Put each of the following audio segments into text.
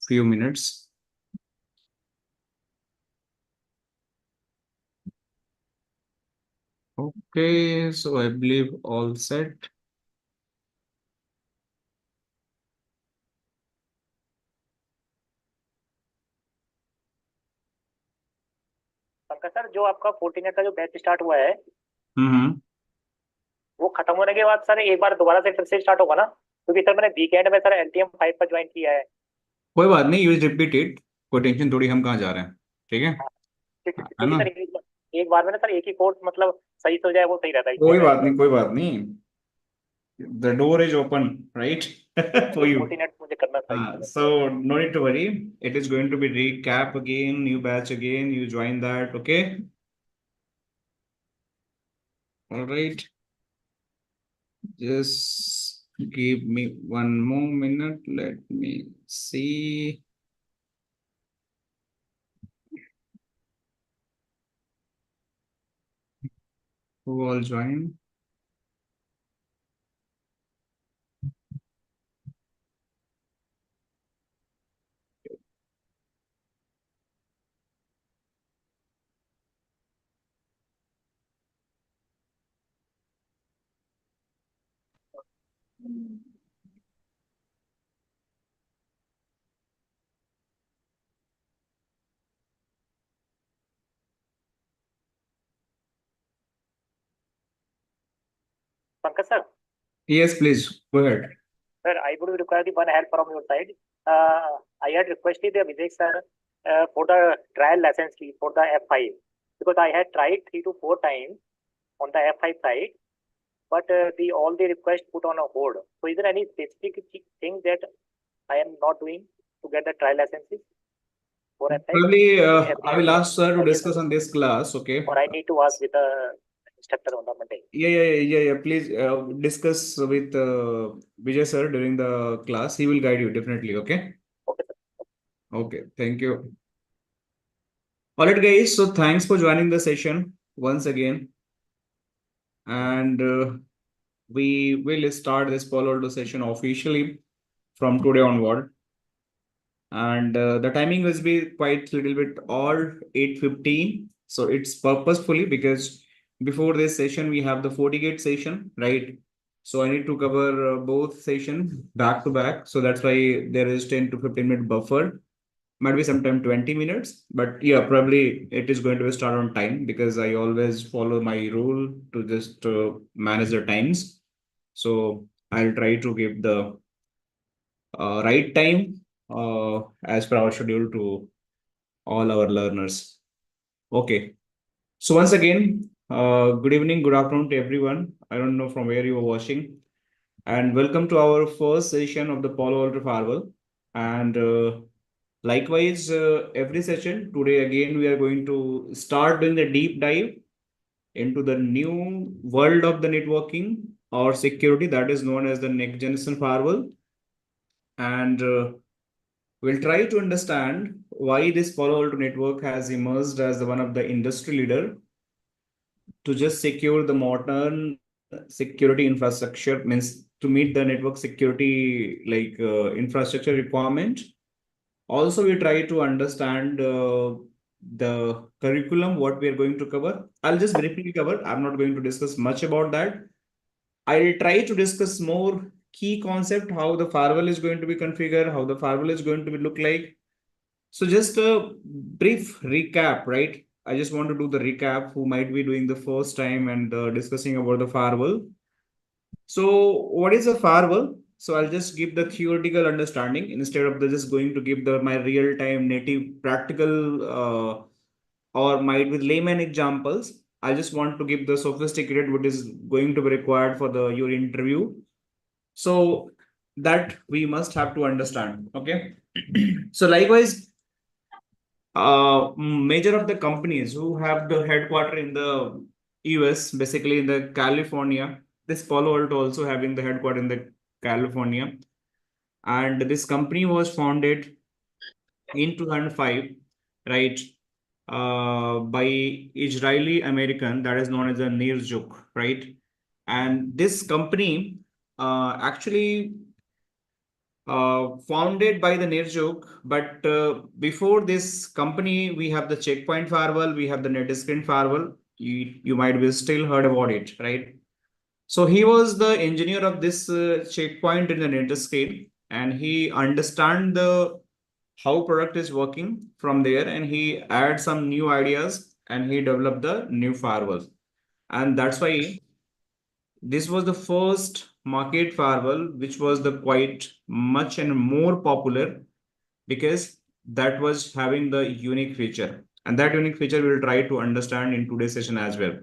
few minutes. Okay, so I believe all set. Pankaj sir, जो आपका Fortinet का जो बैच स्टार्ट हुआ है हम्म। वो खत्म होने के बाद सर एक बार दोबारा से फिर से स्टार्ट होगा ना? क्योंकि सर मैंने वीकेंड में सर LTM 5 पर ज्वाइन किया है। कोई बात नहीं, यूज रिपीट इट। कोई टेंशन थोड़ी, हम कहाँ जा रहे हैं। ठीक है। है क्योंकि ना। सर एक बार में ना सर एक ही कोर्स मतलब सही से हो जाए वो सही रहता है, इसलिए कोई मैं बात नहीं, कोई बात नहीं। The door is open, right? For you. Fortinet मुझे करना था इसलिए। So no need to worry. It is going to be recap again, new batch again. You join that, okay? All right. Just give me one more minute. Let me see who all join. Pankaj sir, Yes, please go ahead. sir, I would require the one help from your side. I had requested the Vivek sir for the trial license key for the F5 because I had tried 3 to 4 times on the F5 side, but the all the requests put on a hold. So, is there any specific thing that I am not doing to get the trial licenses for F5? Probably Because I every will ask sir to yes, discuss on this class, okay? or I need to ask with the instructor on the Monday. Yeah. Please discuss with Vijay sir during the class. He will guide you definitely, okay? Okay, sir. Okay, thank you. All right, guys. So thanks for joining the session once again. And we will start this Palo Alto session officially from today onward. And the timing will be quite a little bit odd, 8:15. So it's purposefully because before this session, we have the FortiGate session, right? So I need to cover both sessions back to back. So that's why there is 10 to 15 minute buffer. Might be sometime 20 minutes, but yeah, probably it is going to start on time because I always follow my rule to just manage the times. So I'll try to give the right time as per our schedule to all our learners. Okay. So once again, good evening, good afternoon to everyone. I don't know from where you are watching, and welcome to our first session of the Palo Alto Firewall. And likewise, every session today again we are going to start doing the deep dive into the new world of the networking or security that is known as the next generation firewall. And we'll try to understand why this Palo Alto network has emerged as one of the industry leader to just secure the modern security infrastructure, means to meet the network security infrastructure requirement. Also, we try to understand the curriculum, what we are going to cover. I'll just briefly cover. I'm not going to discuss much about that. I'll try to discuss more key concept, how the firewall is going to be configured, how the firewall is going to be look like. So just a brief recap, right? I just want to do the recap who might be doing the first time and discussing about the firewall. So what is a firewall? So I'll just give the theoretical understanding instead of just going to give my real time native practical or might with layman examples. I just want to give the sophisticated what is going to be required for the your interview. So that we must have to understand. Okay. So likewise, major of the companies who have the headquarter in the US, basically in the California. This Palo Alto also having the headquarter in the California, and this company was founded in 2005, right? By Israeli American that is known as the Nir Juk, right? And this company actually founded by the Nirjuk, but before this company, we have the Checkpoint Firewall, we have the Netscreen Firewall. You might be still heard about it, right? So he was the engineer of this Checkpoint in the Netscreen, and he understand the how product is working from there, and he add some new ideas, and he developed the new firewall, and that's why this was the first market firewall, which was the quite much and more popular because that was having the unique feature. And that unique feature we'll try to understand in today's session as well.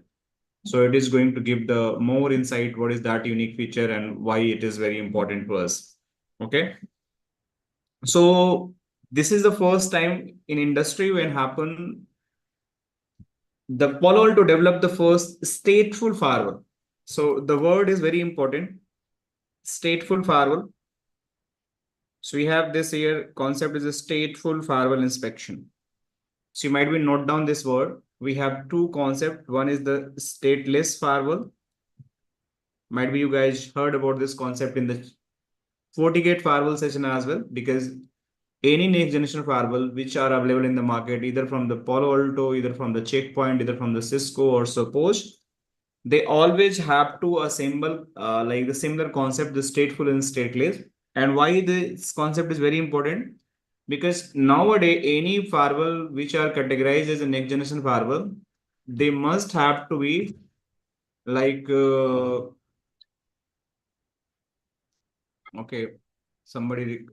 So it is going to give the more insight what is that unique feature and why it is very important to us. Okay. So this is the first time in industry when happened the Palo Alto developed the first stateful firewall. So the word is very important. Stateful firewall. So we have this here concept is a stateful firewall inspection. So you might be note down this word. We have two concepts. One is the stateless firewall. Might be you guys heard about this concept in the FortiGate firewall session as well, because any next generation firewall which are available in the market, either from the Palo Alto, either from the Checkpoint, either from the Cisco or suppose, they always have to assemble like the similar concept, the stateful and stateless. And why this concept is very important? Because nowadays, any firewall which are categorized as a next generation firewall, they must have to be like, okay, somebody,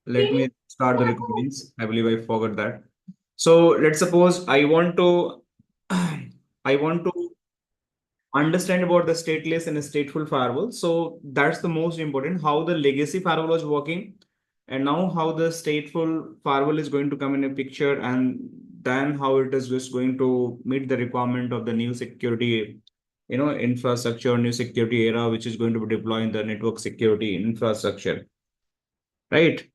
let me start the recordings. I believe I forgot that. So let's suppose I want to, I want to understand about the stateless and stateful firewall. So that's the most important, how the legacy firewall was working and now how the stateful firewall is going to come in a picture, and then how it is just going to meet the requirement of the new security, infrastructure, new security era, which is going to be deploying the network security infrastructure, right?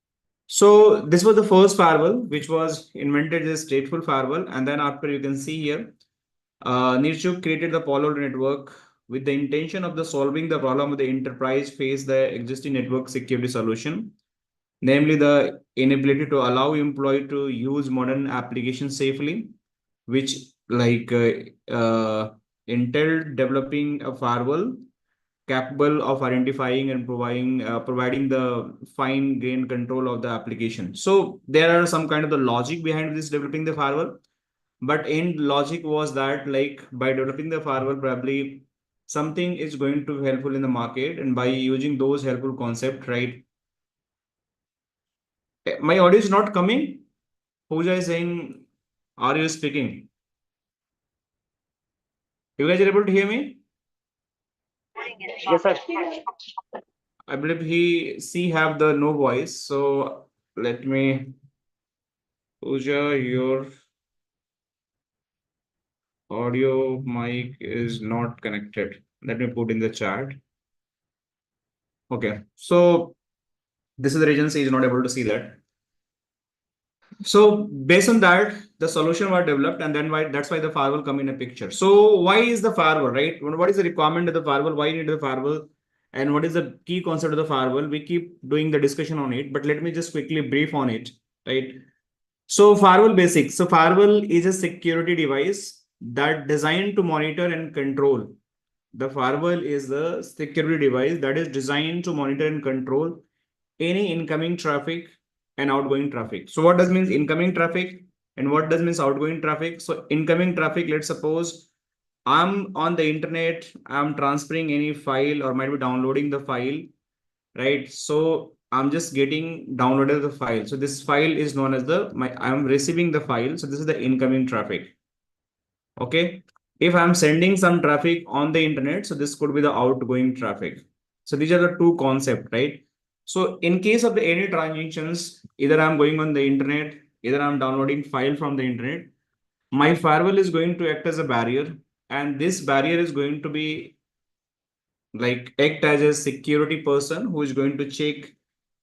So this was the first firewall which was invented as stateful firewall, and then after you can see here, Nirchuk created the Palo Alto network with the intention of the solving the problem of the enterprise face the existing network security solution, namely the inability to allow employee to use modern applications safely, which like entailed developing a firewall capable of identifying and providing the fine grained control of the application. So there are some kind of the logic behind this developing the firewall. But in logic was that like by developing the firewall, probably something is going to be helpful in the market, and by using those helpful concept, right? My audio is not coming. Pooja is saying, are you speaking? You guys are able to hear me? Yes, sir. I believe she have the no voice. So let me, Pooja, your audio mic is not connected. Let me put in the chat. Okay. So this is the reason she is not able to see that. So based on that, the solution was developed, and then that's why the firewall come in a picture. So why is the firewall, right? What is the requirement of the firewall? Why you need the firewall? And what is the key concept of the firewall? We keep doing the discussion on it, but let me just quickly brief on it, right? So firewall basics. So firewall is a security device that designed to monitor and control. The firewall is the security device that is designed to monitor and control any incoming traffic and outgoing traffic. So what does means incoming traffic and what does means outgoing traffic? So incoming traffic, let's suppose I'm on the internet, I'm transferring any file or might be downloading the file, right? So I'm just getting downloaded the file. So this file is known as I'm receiving the file. So this is the incoming traffic. Okay. If I'm sending some traffic on the internet, so this could be the outgoing traffic. So these are the two concepts, right? So in case of any transactions, either I'm going on the internet, either I'm downloading file from the internet, my firewall is going to act as a barrier, and this barrier is going to be like act as a security person who is going to check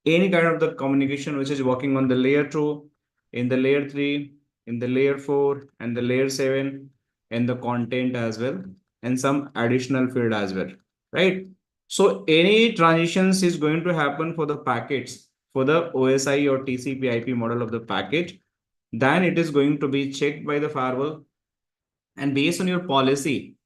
any kind of the communication which is working on the layer 2, in the layer 3, in the layer 4, and the layer 7, and the content as well, and some additional field as well, right? So any transitions is going to happen for the packets for the OSI or TCP/IP model of the packet, then it is going to be checked by the firewall. And based on your policy,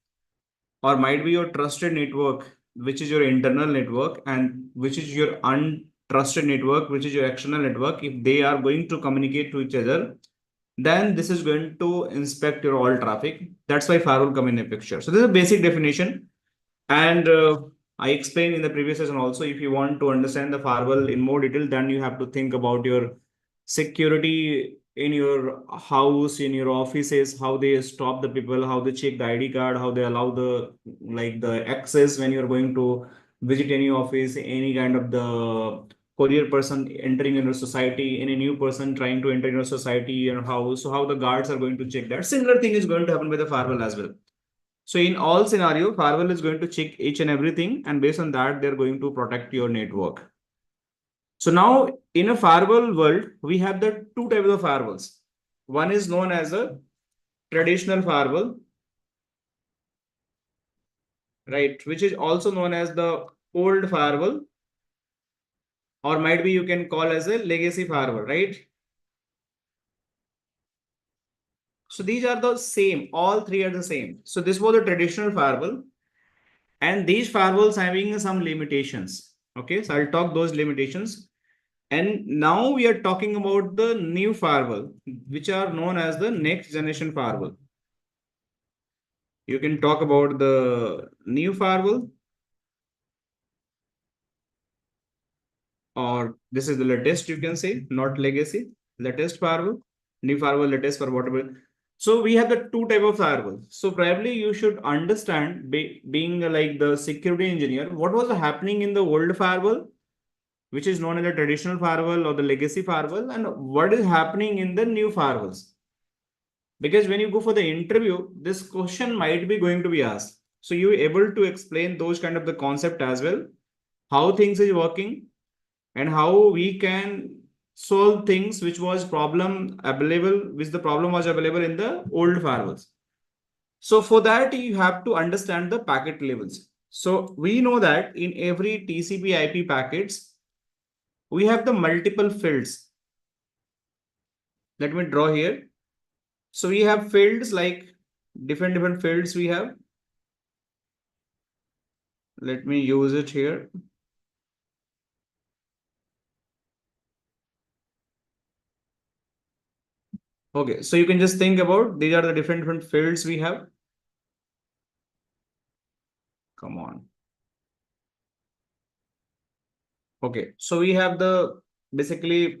or might be your trusted network, which is your internal network, and which is your untrusted network, which is your external network, if they are going to communicate to each other, then this is going to inspect your all traffic. That's why firewall come in a picture. So this is a basic definition. And I explained in the previous session also, if you want to understand the firewall in more detail, then you have to think about your security in your house, in your offices, how they stop the people, how they check the ID card, how they allow the access when you're going to visit any office, any kind of the courier person entering in your society, any new person trying to enter your society and how the guards are going to check that. Similar thing is going to happen with the firewall as well. So in all scenario, firewall is going to check each and everything, and based on that, they're going to protect your network. So now in a firewall world, we have the two types of firewalls. One is known as a traditional firewall, right? Which is also known as the old firewall, or might be you can call as a legacy firewall, right? So these are the same, all three are the same. So this was a traditional firewall, and these firewalls having some limitations. Okay, so I'll talk those limitations. And now we are talking about the new firewall, which are known as the next generation firewall. You can talk about the new firewall, or this is the latest, you can say, not legacy, latest firewall, new firewall, latest for whatever. So we have the two type of firewall. So probably you should understand, being like the security engineer, what was happening in the old firewall, which is known as the traditional firewall or the legacy firewall, and what is happening in the new firewalls. Because when you go for the interview, this question might be going to be asked. So you're able to explain those kind of the concept as well, how things is working, and how we can solve things which was problem available, which the problem was available in the old firewalls. So for that, you have to understand the packet levels. So we know that in every TCP/IP packets, we have the multiple fields. Let me draw here. So we have fields like different fields we have. Let me use it here. Okay, so you can just think about these are the different fields we have. Come on. Okay, so we have the basically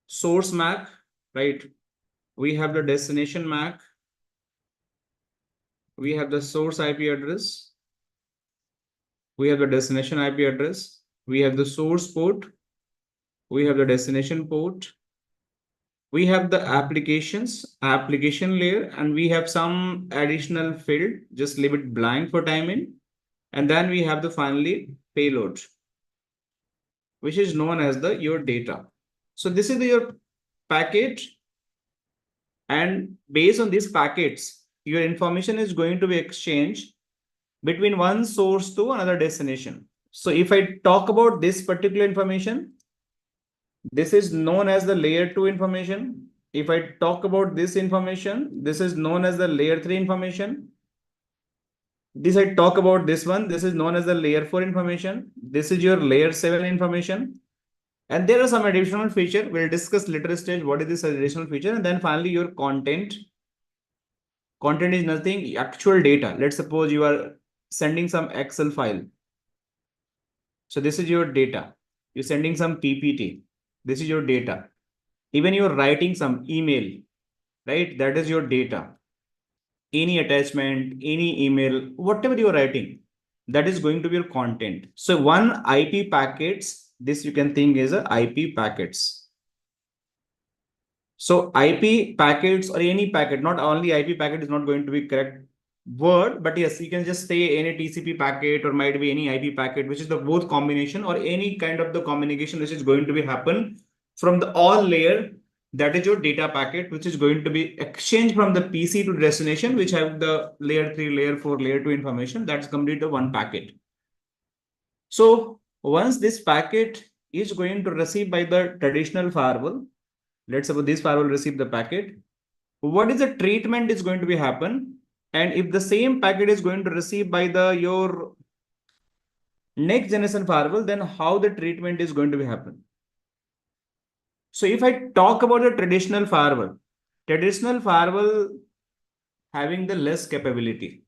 source MAC, right? We have the destination MAC. We have the source IP address. We have the destination IP address. We have the source port. We have the destination port. We have the application layer, and we have some additional field, just leave it blank for timing. And then we have the finally payload, which is known as the your data. So this is your packet, and based on these packets, your information is going to be exchanged between one source to another destination. So if I talk about this particular information, this is known as the layer 2 information. If I talk about this information, this is known as the layer 3 information. This I talk about this one, this is known as the layer 4 information. This is your layer 7 information. And there are some additional feature. We'll discuss later stage what is this additional feature. And then finally your content. Content is nothing, actual data. Let's suppose you are sending some Excel file. So this is your data. You're sending some PPT. This is your data. Even you're writing some email, right? That is your data. Any attachment, any email, whatever you're writing, that is going to be your content. So one IP packets, this you can think is a IP packets. So IP packets or any packet, not only IP packet is not going to be correct word, but yes, you can just say any TCP packet or might be any IP packet, which is the both combination or any kind of the communication which is going to be happen from the all layer. That is your data packet, which is going to be exchanged from the PC to destination, which have the layer 3, layer 4, layer 2 information. That's complete the one packet. So once this packet is going to receive by the traditional firewall, let's suppose this firewall receive the packet, what is the treatment is going to be happen? And if the same packet is going to receive by the your next generation firewall, then how the treatment is going to be happen? So if I talk about the traditional firewall having the less capability.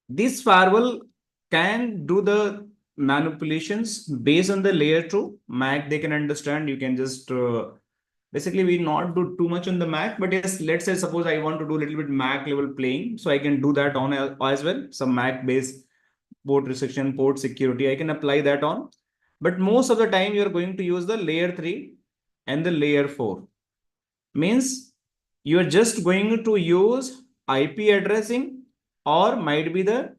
This firewall can do the manipulations based on the layer 2 MAC. They can understand. You can just basically we not do too much on the MAC, but yes, let's say suppose I want to do a little bit MAC level playing, so I can do that on as well. Some MAC based port restriction, port security, I can apply that on. But most of the time you're going to use the layer 3 and the layer 4. Means you're just going to use IP addressing or might be the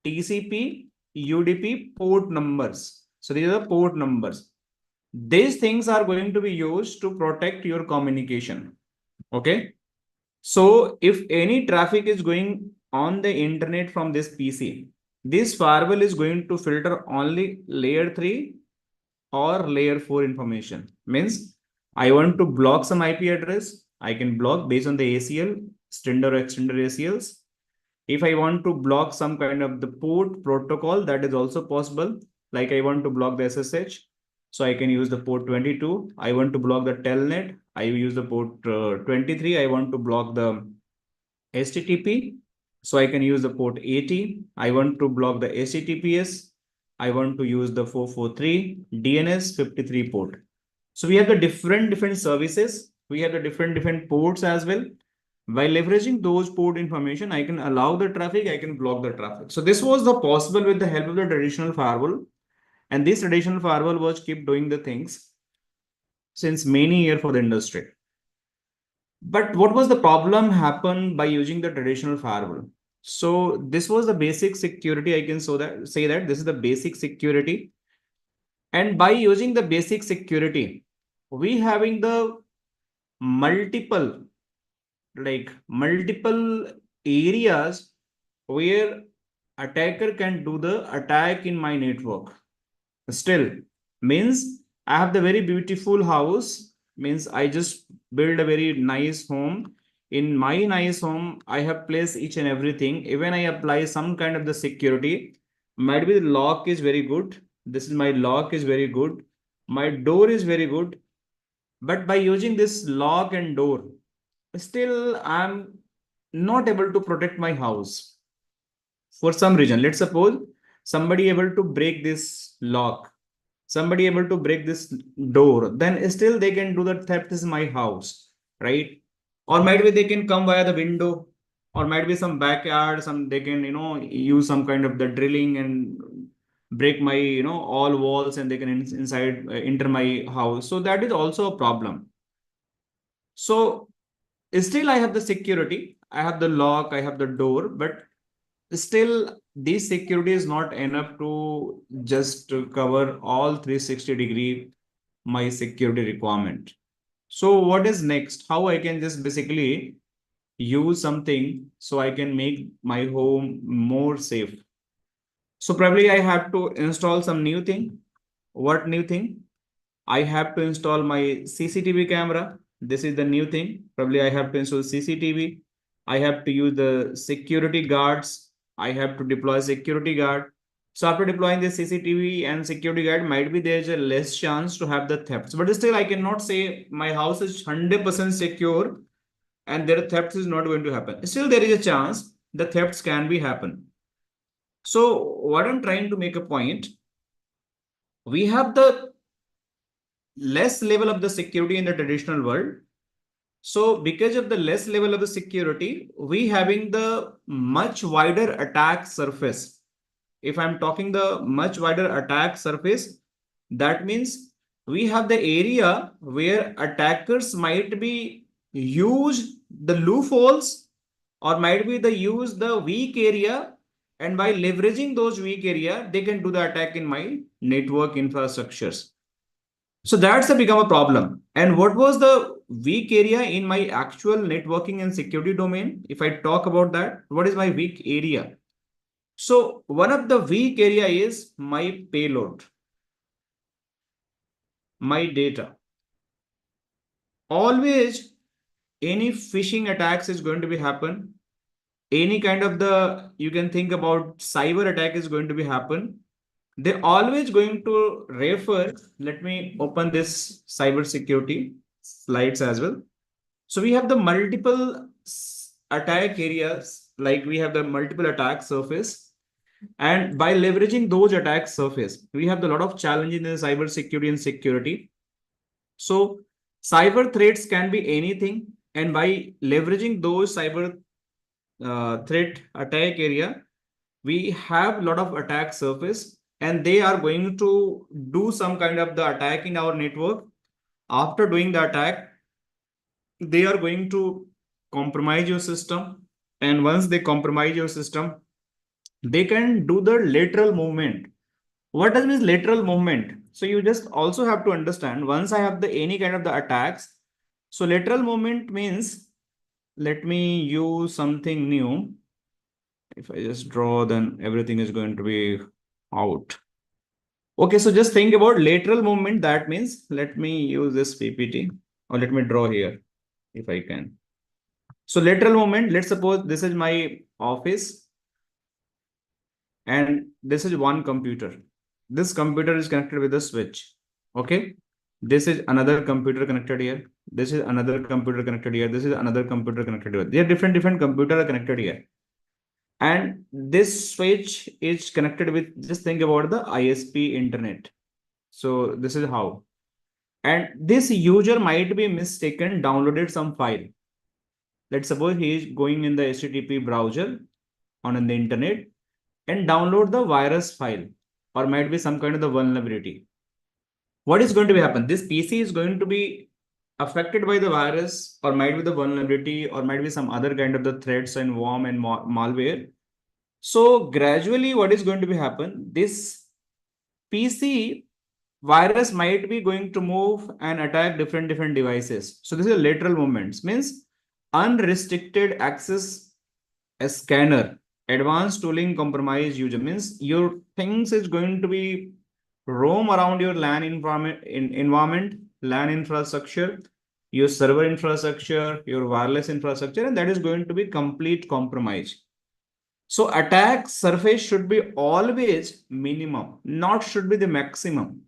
TCP, UDP port numbers. So these are the port numbers. These things are going to be used to protect your communication. Okay. So if any traffic is going on the internet from this PC, this firewall is going to filter only layer 3 or layer 4 information. Means I want to block some IP address, I can block based on the ACL, extender or extender ACLs. If I want to block some kind of the port protocol, that is also possible. Like I want to block the SSH, so I can use the port 22. I want to block the telnet, I use the port 23. I want to block the HTTP, so I can use the port 80. I want to block the HTTPS. I want to use the 443 DNS 53 port. So we have the different services. We have the different ports as well. By leveraging those port information, I can allow the traffic, I can block the traffic. So this was the possible with the help of the traditional firewall. And this traditional firewall was keep doing the things since many years for the industry. But what was the problem happen by using the traditional firewall? So this was the basic security. I can say that this is the basic security. And by using the basic security, we having the multiple areas where attacker can do the attack in my network. Still means I have the very beautiful house, means I just build a very nice home. In my nice home, I have placed each and everything. Even I apply some kind of the security, might be the lock is very good. This is my lock is very good. My door is very good. But by using this lock and door, still I'm not able to protect my house for some reason. Let's suppose somebody able to break this lock, somebody able to break this door, then still they can do the theft. This is my house, right? Or might be they can come via the window, or might be some backyard, some they can use some kind of the drilling and break my all walls, and they can inside enter my house. So that is also a problem. So still I have the security, I have the lock, I have the door, but still this security is not enough to just cover all 360-degree my security requirement. So what is next? How I can just basically use something so I can make my home more safe? So probably I have to install some new thing. What new thing? I have to install my CCTV camera. This is the new thing. Probably I have to install CCTV. I have to use the security guards. I have to deploy security guard. So after deploying the CCTV and security guard, might be there's a less chance to have the thefts. But still, I cannot say my house is 100% secure and their theft is not going to happen. Still, there is a chance the thefts can be happen. So what I'm trying to make a point, we have the less level of the security in the traditional world. So because of the less level of the security, we having the much wider attack surface. If I'm talking the much wider attack surface, that means we have the area where attackers might be use the loopholes, or might be they use the weak area, and by leveraging those weak area, they can do the attack in my network infrastructures. So that's a become a problem. And what was the weak area in my actual networking and security domain? If I talk about that, what is my weak area? So one of the weak area is my payload. my data. Always any phishing attacks is going to be happen. Any kind of you can think about cyber attack is going to be happen. They're always going to refer. Let me open this cybersecurity slides as well. So we have the multiple attack areas, like we have the multiple attack surface. And by leveraging those attack surface, we have a lot of challenges in the cybersecurity and security. So cyber threats can be anything. And by leveraging those cyber threat attack area, we have a lot of attack surface, and they are going to do some kind of the attack in our network. After doing the attack, they are going to compromise your system. And once they compromise your system, they can do the lateral movement. What does mean lateral movement? So you just also have to understand, once I have the any kind of the attacks, so lateral movement means, let me use something new. If I just draw, then everything is going to be out. Okay, so just think about lateral movement. That means, let me use this PPT, or let me draw here if I can. So lateral movement, let's suppose this is my office and this is one computer. This computer is connected with a switch. Okay. This is another computer connected here. This is another computer connected here. This is another computer connected here. There are different computers are connected here. And this switch is connected with, just think about the ISP internet. So this is how. And this user might be mistaken, downloaded some file. Let's suppose he is going in the HTTP browser on the internet and download the virus file, or might be some kind of the vulnerability. What is going to be happen? This PC is going to be affected by the virus, or might be the vulnerability, or might be some other kind of the threats and worm and malware. So gradually what is going to be happen? This PC virus might be going to move and attack different devices. So this is a lateral movements, means unrestricted access, a scanner, advanced tooling, compromise user, means your things is going to be roam around your LAN environment, LAN infrastructure, your server infrastructure, your wireless infrastructure, and that is going to be complete compromise. So attack surface should be always minimum, not should be the maximum.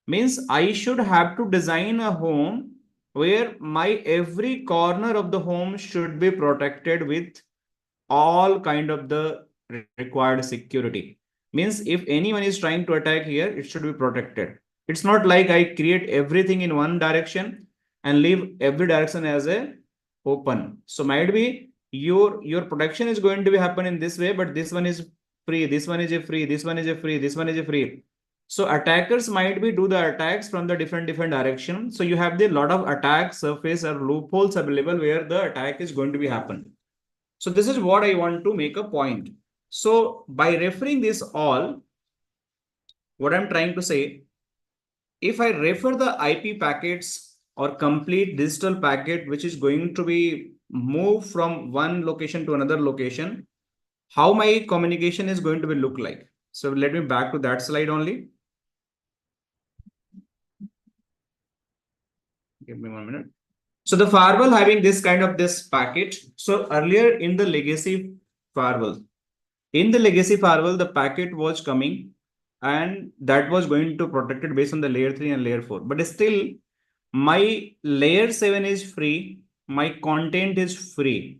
Means I should have to design a home where my every corner of the home should be protected with all kind of the required security. Means if anyone is trying to attack here, it should be protected. It's not like I create everything in one direction and leave every direction as a open. So might be your protection is going to be happen in this way, but this one is free, this one is a free, this one is a free, this one is a free. So attackers might be do the attacks from the different direction. So you have the lot of attack surface or loopholes available where the attack is going to be happen. So this is what I want to make a point. So by referring this all, what I'm trying to say, if I refer the IP packets or complete digital packet, which is going to be moved from one location to another location, how my communication is going to be look like. So let me back to that slide only. Give me 1 minute. So the firewall having this kind of this packet. So earlier in the legacy firewall, the packet was coming and that was going to protect it based on the layer 3 and layer 4. But still, my layer 7 is free. My content is free.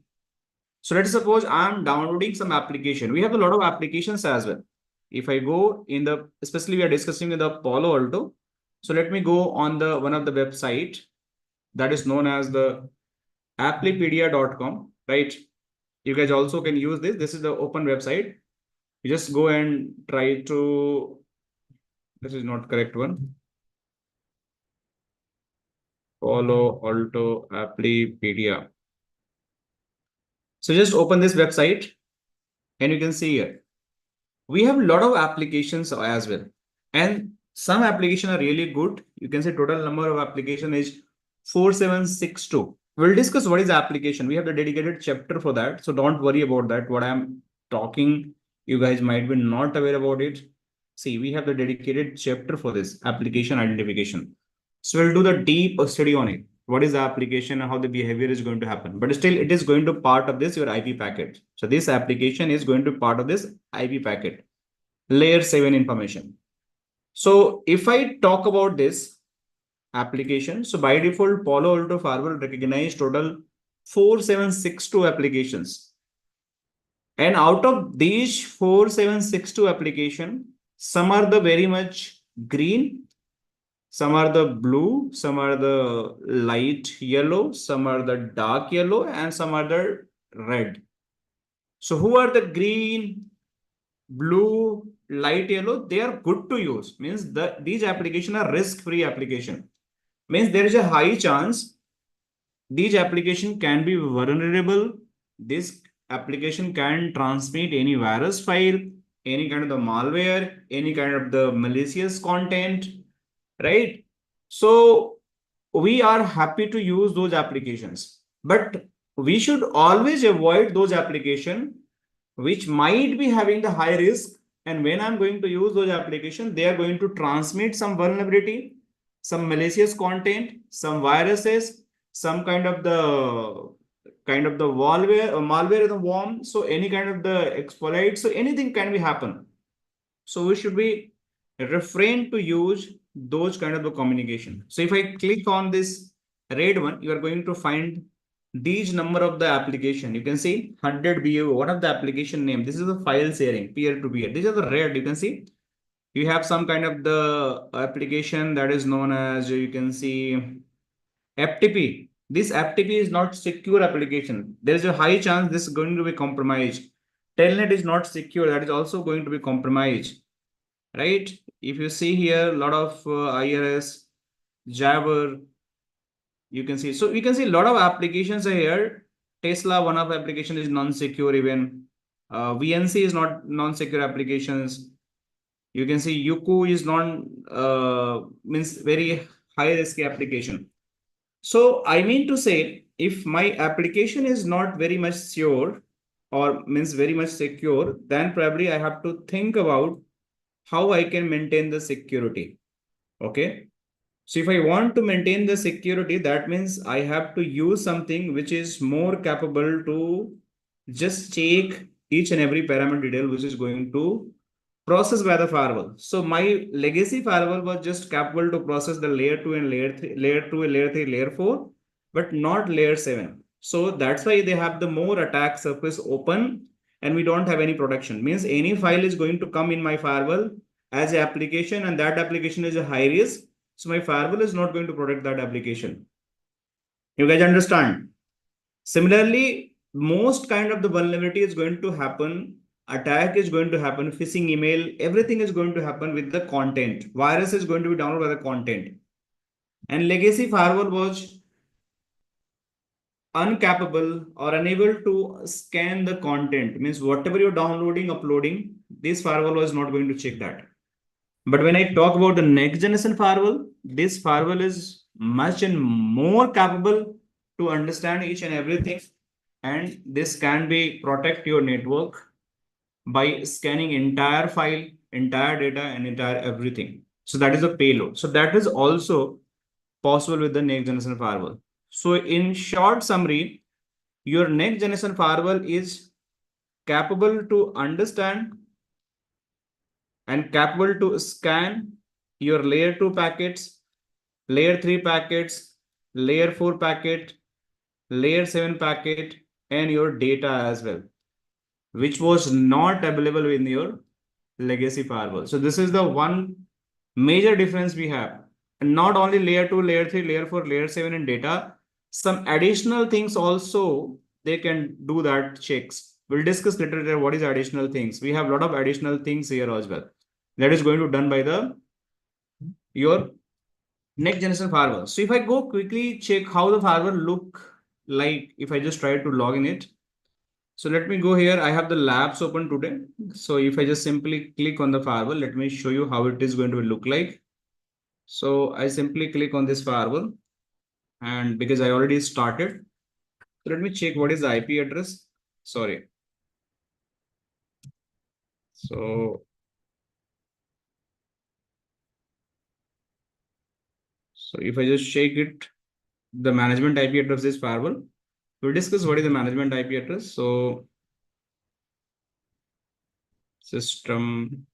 So let's suppose I'm downloading some application. We have a lot of applications as well. If I go in the, especially we are discussing in the Palo Alto. So let me go on the one of the website that is known as the applipedia.com, right? You guys also can use this. This is the open website. You just go and try to, this is not correct one. Palo Alto Applipedia. So just open this website and you can see here. We have a lot of applications as well. And some applications are really good. You can say total number of application is 4762. We'll discuss what is application. We have the dedicated chapter for that. So don't worry about that. What I'm talking, you guys might be not aware about it. See, we have the dedicated chapter for this application identification. So we'll do the deep study on it. What is the application and how the behavior is going to happen. But still, it is going to part of this your IP packet. So this application is going to part of this IP packet, layer 7 information. So if I talk about this application, so by default, Palo Alto Firewall recognize total 4762 applications. And out of these 4762 application, some are the very much green, some are the blue, some are the light yellow, some are the dark yellow, and some are the red. So who are the green, blue, light yellow? They are good to use. Means these applications are risk-free application. Means there is a high chance these application can be vulnerable. This application can transmit any virus file, any kind of the malware, any kind of the malicious content, right? So we are happy to use those applications, but we should always avoid those applications which might be having the high risk. And when I'm going to use those applications, they are going to transmit some vulnerability, some malicious content, some viruses, some kind of the malware or malware in the worm. So any kind of the exploit, so anything can be happen. So we should be refrain to use those kind of the communication. So if I click on this red one, you are going to find these number of the application. You can see 100 BU, one of the application name. This is the file sharing, peer to peer. These are the red. You can see you have some kind of the application that is known as, you can see, FTP. This FTP is not secure application. There is a high chance this is going to be compromised. Telnet is not secure. That is also going to be compromised, right? If you see here, a lot of IRS, Jabber, you can see. So you can see a lot of applications are here. Tesla, one of application is non-secure even. VNC is not non-secure applications. You can see Yuku is means very high risk application. So I mean to say, if my application is not very much sure or means very much secure, then probably I have to think about how I can maintain the security. Okay. So if I want to maintain the security, that means I have to use something which is more capable to just check each and every parameter detail which is going to process by the firewall. So my legacy firewall was just capable to process the layer 2 and layer 2 and layer 3, layer 4, but not layer 7. So that's why they have the more attack surface open and we don't have any protection. Means any file is going to come in my firewall as an application and that application is a high risk. So my firewall is not going to protect that application. You guys understand? Similarly, most kind of the vulnerability is going to happen, attack is going to happen, phishing email, everything is going to happen with the content. Virus is going to be downloaded by the content. And legacy firewall was incapable or unable to scan the content. Means whatever you're downloading, uploading, this firewall was not going to check that. But when I talk about the next generation firewall, this firewall is much and more capable to understand each and everything. And this can be protect your network by scanning entire file, entire data, and entire everything. So that is a payload. So that is also possible with the next generation firewall. So in short summary, your next generation firewall is capable to understand and capable to scan your layer 2 packets, layer 3 packets, layer 4 packet, layer 7 packet, and your data as well, which was not available in your legacy firewall. So this is the one major difference we have. And not only layer 2, layer 3, layer 4, layer 7 in data, some additional things also they can do that checks. We'll discuss later what is additional things. We have a lot of additional things here as well. That is going to done by the your next generation firewall. So if I go quickly check how the firewall look like, if I just try to log in it. So let me go here. I have the labs open today. So if I just simply click on the firewall, let me show you how it is going to look like. So I simply click on this firewall and because I already started, so let me check what is the IP address. Sorry. So if I just check it, the management IP address is firewall. We'll discuss what is the management IP address. So system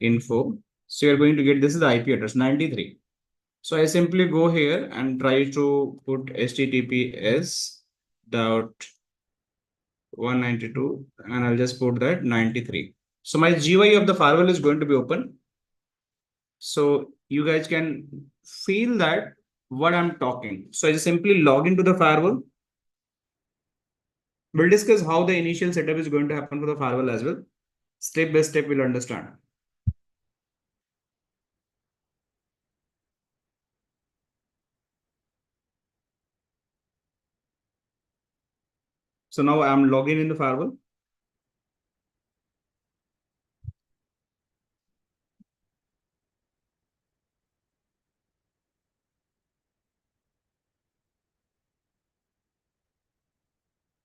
info. So you're going to get, this is the IP address 93. So I simply go here and try to put HTTPS dot 192 and I'll just put that 93. So my GUI of the firewall is going to be open. So you guys can feel that what I'm talking. So I just simply log into the firewall. We'll discuss how the initial setup is going to happen for the firewall as well. Step by step, we'll understand. So now I'm logging in the firewall.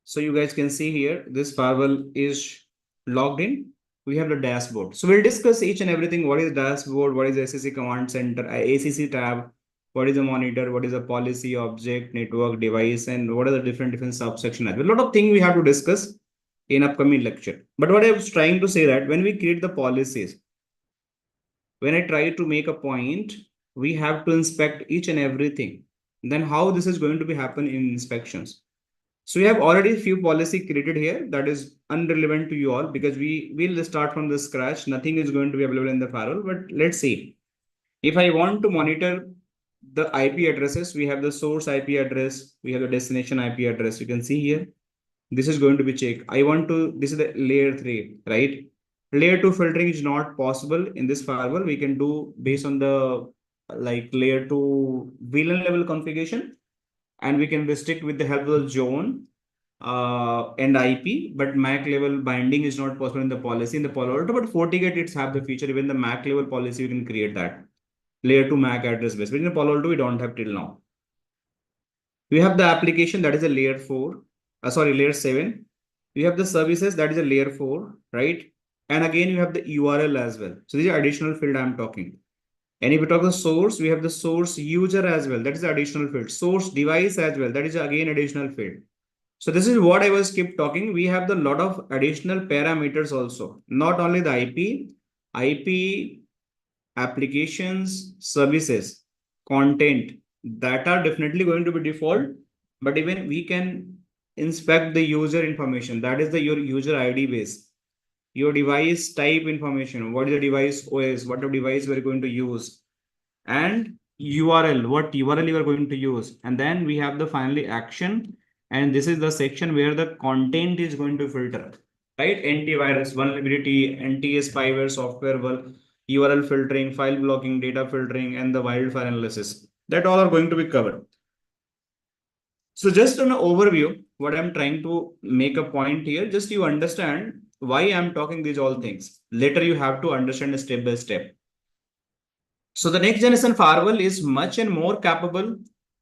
So you guys can see here, this firewall is logged in. We have the dashboard. So we'll discuss each and everything. What is dashboard? What is ACC command center, ACC tab? What is a monitor? What is a policy, object, network, device, and what are the different subsections? A lot of things we have to discuss in upcoming lecture. But what I was trying to say that when we create the policies, when I try to make a point, we have to inspect each and everything. Then how this is going to be happen in inspections. So we have already a few policy created here that is unrelevant to you all because we will start from the scratch. Nothing is going to be available in the firewall, but let's see. If I want to monitor the IP addresses, we have the source IP address, we have the destination IP address. You can see here, this is going to be checked. I want to, this is the layer 3, right? Layer 2 filtering is not possible in this firewall. We can do based on the like layer 2 VLAN level configuration, and we can restrict with the help of the zone and IP, but MAC level binding is not possible in the policy in the Palo Alto, but FortiGate it's have the feature. Even the MAC level policy, you can create that layer 2 MAC address base. But in the Palo Alto, we don't have till now. We have the application that is a layer 4, layer 7. We have the services that is a layer 4, right? And again, you have the URL as well. So these are additional field I'm talking. And if we talk the source, we have the source user as well. That is the additional field. Source device as well. That is again additional field. So this is what I was keep talking. We have the lot of additional parameters also. Not only the IP, applications, services, content that are definitely going to be default. But even we can inspect the user information. That is your user ID base. Your device type information, what is the device OS, what device we're going to use, and URL, what URL you are going to use. And then we have the finally action. And this is the section where the content is going to filter, right? Antivirus, vulnerability, NTS spyware, software, URL filtering, file blocking, data filtering, and the wildfire analysis. That all are going to be covered. So just an overview, what I'm trying to make a point here, just you understand why I'm talking these all things. Later you have to understand step by step. So the next generation firewall is much and more capable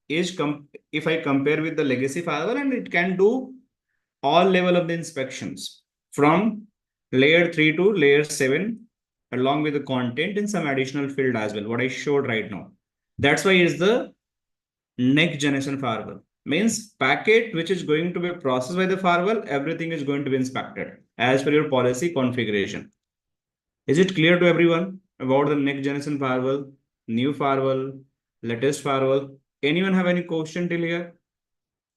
if I compare with the legacy firewall, and it can do all level of the inspections from layer 3 to layer 7 along with the content in some additional field as well, what I showed right now. That's why it's the next generation firewall. Means packet which is going to be processed by the firewall, everything is going to be inspected as per your policy configuration. Is it clear to everyone about the next generation firewall, new firewall, latest firewall? Anyone have any question till here?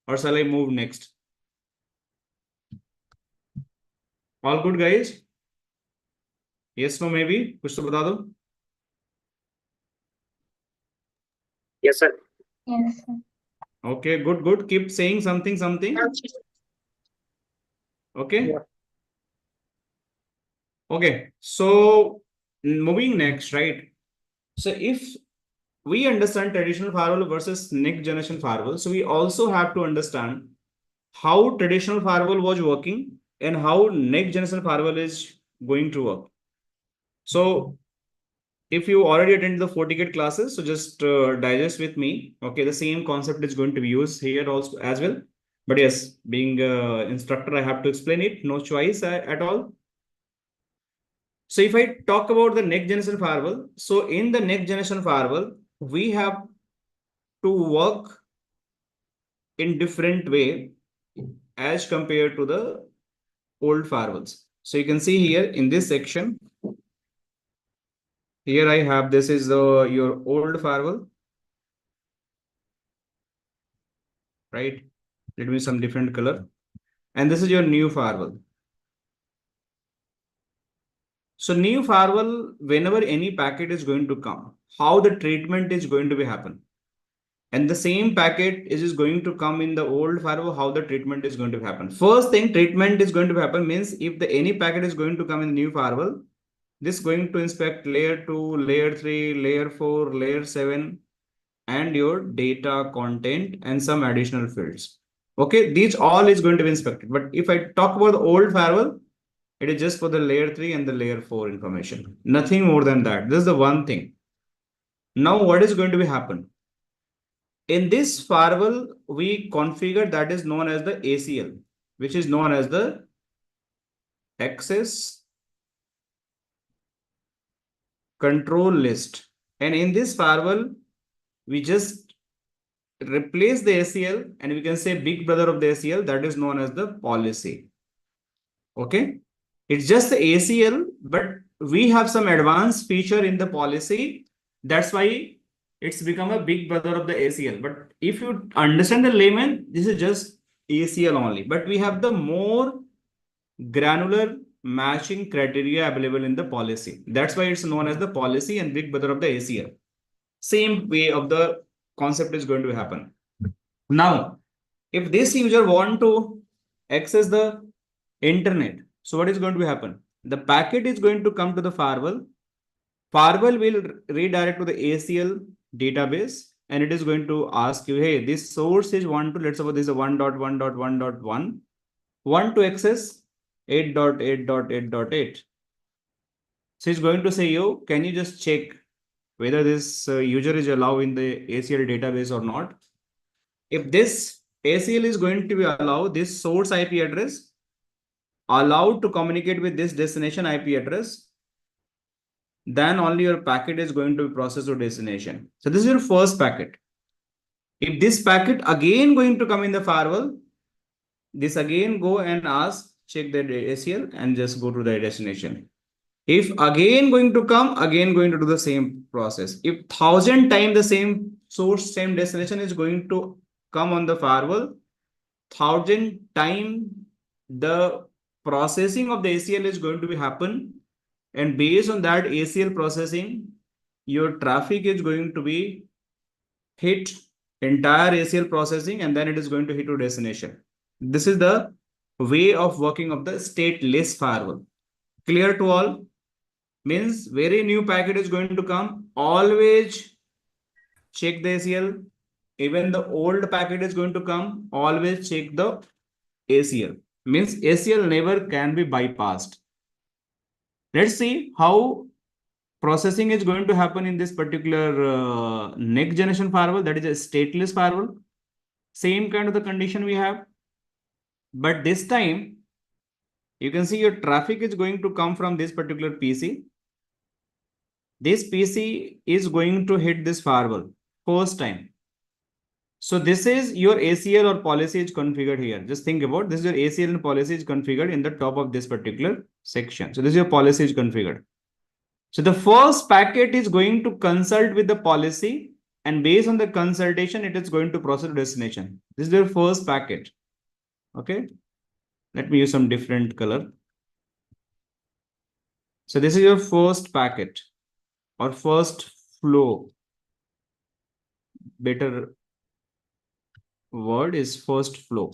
Or shall I move next? All good, guys? Yes, no, maybe? कुछ तो बता दो. Yes, sir. Yes, sir. Okay, good, good. Keep saying something. Okay. Yeah. Okay, so moving next, right? So if we understand traditional firewall versus next generation firewall, so we also have to understand how traditional firewall was working and how next generation firewall is going to work. So if you already attended the FortiGate classes, so just digest with me. Okay, the same concept is going to be used here also as well. But yes, being an instructor, I have to explain it. No choice at all. So if I talk about the next generation firewall, so in the next generation firewall, we have to work in different way as compared to the old firewalls. So you can see here in this section, here I have, this is your old firewall, right? Let me some different color. And this is your new firewall. So new firewall, whenever any packet is going to come, how the treatment is going to be happen. And the same packet is going to come in the old firewall, how the treatment is going to happen. First thing, treatment is going to happen means if the any packet is going to come in the new firewall, this is going to inspect layer 2, layer 3, layer 4, layer 7, and your data content and some additional fields. Okay, these all is going to be inspected. But if I talk about the old firewall, it is just for the layer 3 and the layer 4 information. Nothing more than that. This is the one thing. Now, what is going to be happen? In this firewall, we configure that is known as the ACL, which is known as the access control list. And in this firewall, we just replace the ACL and we can say big brother of the ACL, that is known as the policy. Okay. It's just the ACL, but we have some advanced feature in the policy. That's why it's become a big brother of the ACL. But if you understand the layman, this is just ACL only. But we have the more granular matching criteria available in the policy. That's why it's known as the policy and big brother of the ACL. Same way of the concept is going to happen. Now, if this user want to access the internet, so what is going to happen? The packet is going to come to the firewall. Firewall will redirect to the ACL database and it is going to ask you, hey, this source is 1 to, let's suppose this is a 1.1.1.1, want to access 8.8.8.8. So it's going to say, yo, can you just check whether this user is allowed in the ACL database or not? If this ACL is going to be allowed, this source IP address allowed to communicate with this destination IP address, then only your packet is going to be processed to destination. So this is your first packet. If this packet again going to come in the firewall, this again go and ask, check the ACL and just go to the destination. If again going to come, again going to do the same process. If 1,000 times the same source, same destination is going to come on the firewall, 1,000 times the processing of the ACL is going to be happen. And based on that ACL processing, your traffic is going to be hit entire ACL processing and then it is going to hit to destination. This is the way of working of the stateless firewall. Clear to all? Means very new packet is going to come, always check the ACL. Even the old packet is going to come, always check the ACL. Means ACL never can be bypassed. Let's see how processing is going to happen in this particular next generation firewall, that is a stateless firewall. Same kind of the condition we have. But this time, you can see your traffic is going to come from this particular PC. This PC is going to hit this firewall first time. So this is your ACL or policy is configured here. Just think about this is your ACL and policy is configured in the top of this particular section. So this is your policy is configured. So the first packet is going to consult with the policy and based on the consultation, it is going to process destination. This is your first packet. Okay. Let me use some different color. So this is your first packet or first flow. Better word is first flow.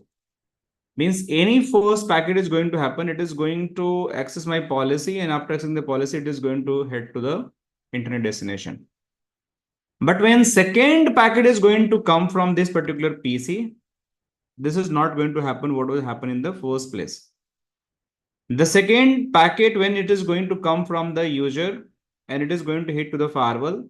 Means any first packet is going to happen. It is going to access my policy and after accessing the policy, it is going to head to the internet destination. But when second packet is going to come from this particular PC, this is not going to happen what will happen in the first place. The second packet, when it is going to come from the user and it is going to hit to the firewall,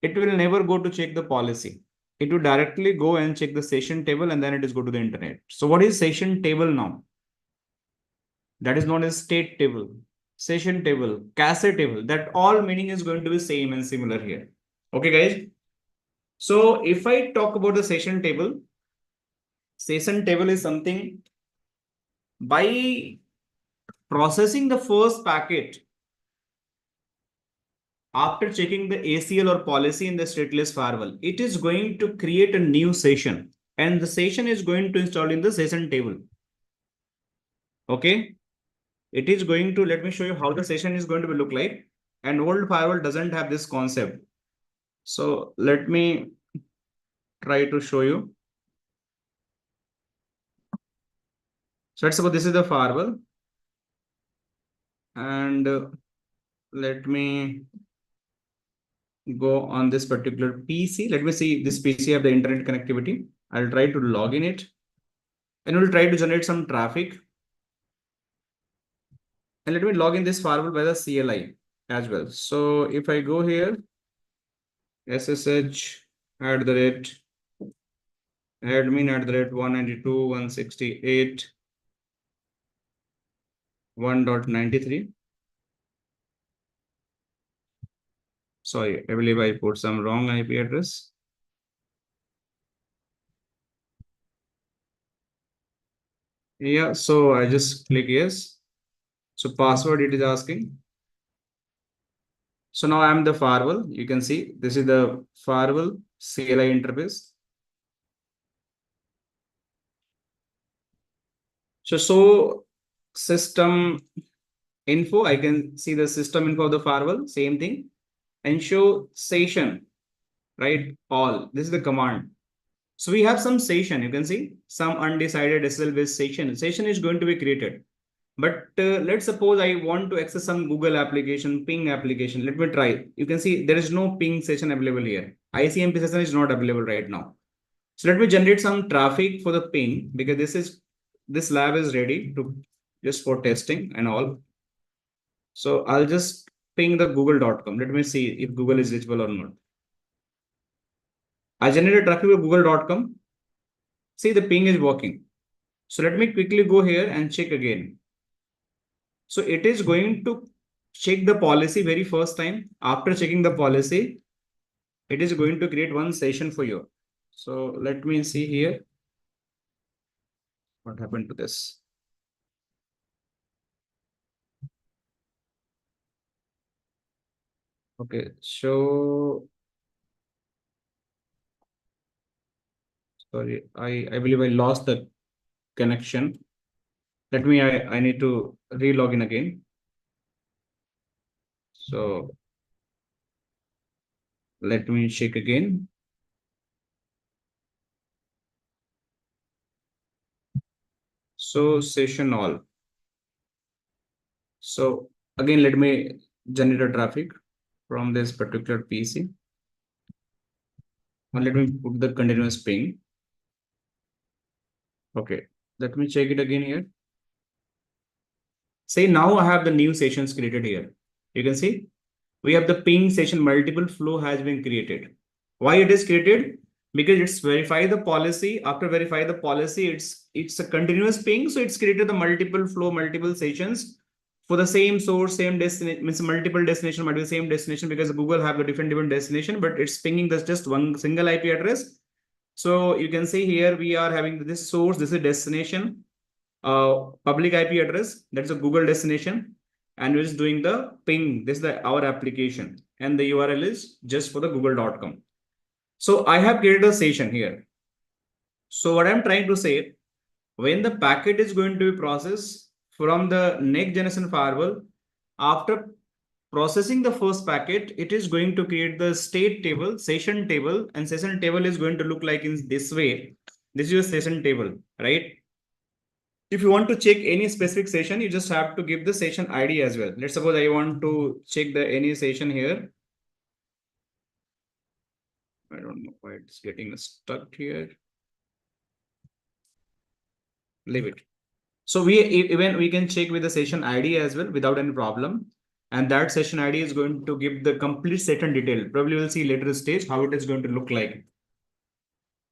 it will never go to check the policy. It will directly go and check the session table and then it is go to the internet. So what is session table now? That is known as state table, session table, cache table. That all meaning is going to be same and similar here. Okay, guys. So if I talk about the session table is something by processing the first packet after checking the ACL or policy in the stateless firewall, it is going to create a new session and the session is going to install in the session table. Okay. It is going to, let me show you how the session is going to look like. And old firewall doesn't have this concept. So let me try to show you. So let's suppose this is the firewall. And let me go on this particular PC. Let me see this PC have the internet connectivity. I'll try to log in it and we'll try to generate some traffic. And let me log in this firewall by the CLI as well. So if I go here, SSH @ admin @ 192.168.1.93. Sorry, I believe I put some wrong IP address. Yeah, so I just click yes. So password it is asking. So now I'm the firewall. You can see this is the firewall CLI interface. So system info, I can see the system info of the firewall, same thing. And show session, right? All. This is the command. So we have some session. You can see some undecided SSL-based session. Session is going to be created. But let's suppose I want to access some Google application, ping application. Let me try. You can see there is no ping session available here. ICMP session is not available right now. So let me generate some traffic for the ping because this lab is ready to just for testing and all. So I'll just ping the google.com. Let me see if Google is reachable or not. I generated traffic with google.com. See the ping is working. So let me quickly go here and check again. So it is going to check the policy very first time. After checking the policy, it is going to create one session for you. So let me see here. What happened to this? Okay, so sorry, I believe I lost the connection. Let me, I need to re-log in again. So let me check again. So session all. So again, let me generate a traffic from this particular PC. And let me put the continuous ping. Okay, let me check it again here. Say now I have the new sessions created here. You can see we have the ping session, multiple flow has been created. Why it is created? Because it's verify the policy. After verify the policy, it's a continuous ping. So it's created the multiple flow, multiple sessions for the same source, same destination, means multiple destination, might be the same destination because Google have a different destination, but it's pinging this just one single IP address. So you can see here we are having this source, this is destination, public IP address, that's a Google destination, and we're just doing the ping. This is our application, and the URL is just for the google.com. So I have created a session here. So what I'm trying to say, when the packet is going to be processed from the next generation firewall, after processing the first packet, it is going to create the state table, session table, and session table is going to look like in this way. This is your session table, right? If you want to check any specific session, you just have to give the session ID as well. Let's suppose I want to check the any session here. I don't know why it's getting stuck here. Leave it. So we can check with the session ID as well without any problem. And that session ID is going to give the complete session detail. Probably we'll see later stage how it is going to look like.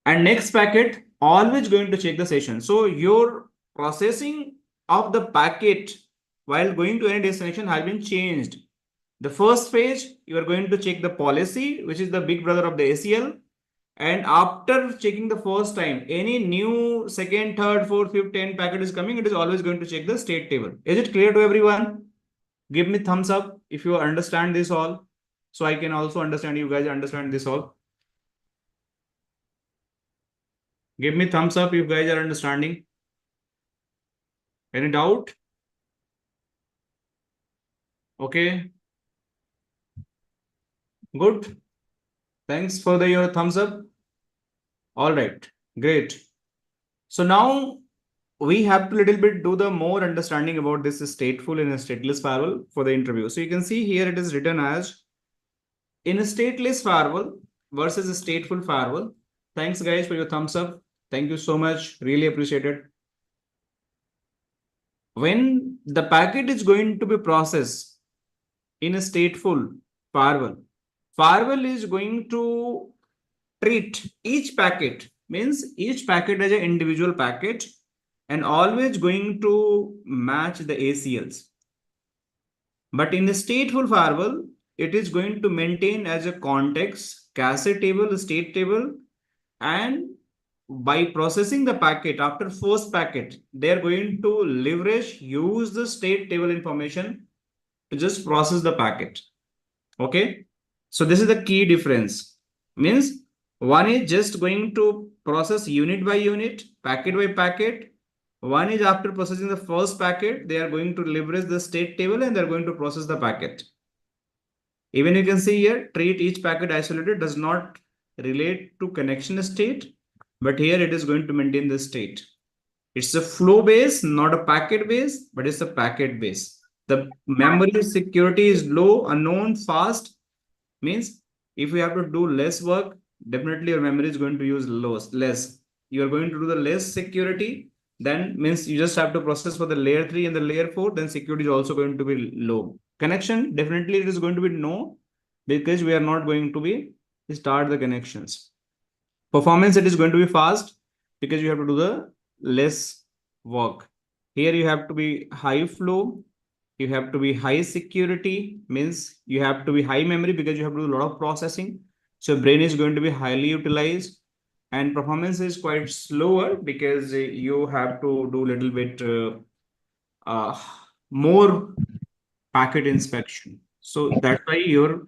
And next packet always going to check the session. So your processing of the packet while going to any destination has been changed. The first phase, you are going to check the policy, which is the big brother of the ACL. And after checking the first time, any new second, third, fourth, fifth, 10 packet is coming, it is always going to check the state table. Is it clear to everyone? Give me thumbs up if you understand this all. So I can also understand you guys understand this all. Give me thumbs up if you guys are understanding. Any doubt? Okay. Good. Thanks for your thumbs up. All right. Great. So now we have to little bit do the more understanding about this stateful and stateless firewall for the interview. So you can see here it is written as in a stateless firewall versus a stateful firewall. Thanks guys for your thumbs up. Thank you so much. Really appreciate it. When the packet is going to be processed in a stateful firewall, firewall is going to treat each packet, means each packet as an individual packet and always going to match the ACLs. But in a stateful firewall, it is going to maintain as a context, cache table, state table, and by processing the packet after first packet, they are going to leverage, use the state table information to just process the packet. Okay. So this is the key difference. Means one is just going to process unit by unit, packet by packet. One is after processing the first packet, they are going to leverage the state table and they're going to process the packet. Even you can see here, treat each packet isolated does not relate to connection state, but here it is going to maintain the state. It's a flow base, not a packet base, but it's a packet base. The memory security is low, unknown, fast. Means if you have to do less work, definitely your memory is going to use less. You are going to do the less security, then means you just have to process for the layer 3 and the layer 4, then security is also going to be low. Connection, definitely it is going to be no, because we are not going to be start the connections. Performance, it is going to be fast because you have to do the less work. Here you have to be high flow, you have to be high security, means you have to be high memory because you have to do a lot of processing. So brain is going to be highly utilized, and performance is quite slower because you have to do a little bit more packet inspection. So that's why your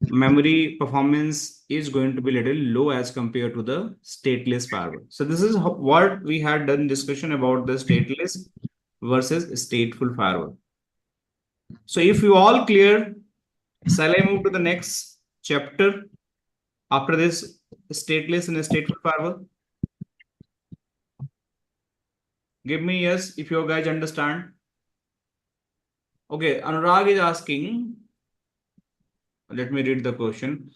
memory performance is going to be a little low as compared to the stateless firewall. So this is what we had done discussion about the stateless versus stateful firewall. So if you all clear, shall I move to the next chapter after this stateless and stateful firewall? Give me yes if you guys understand. Okay, Anurag is asking, let me read the question.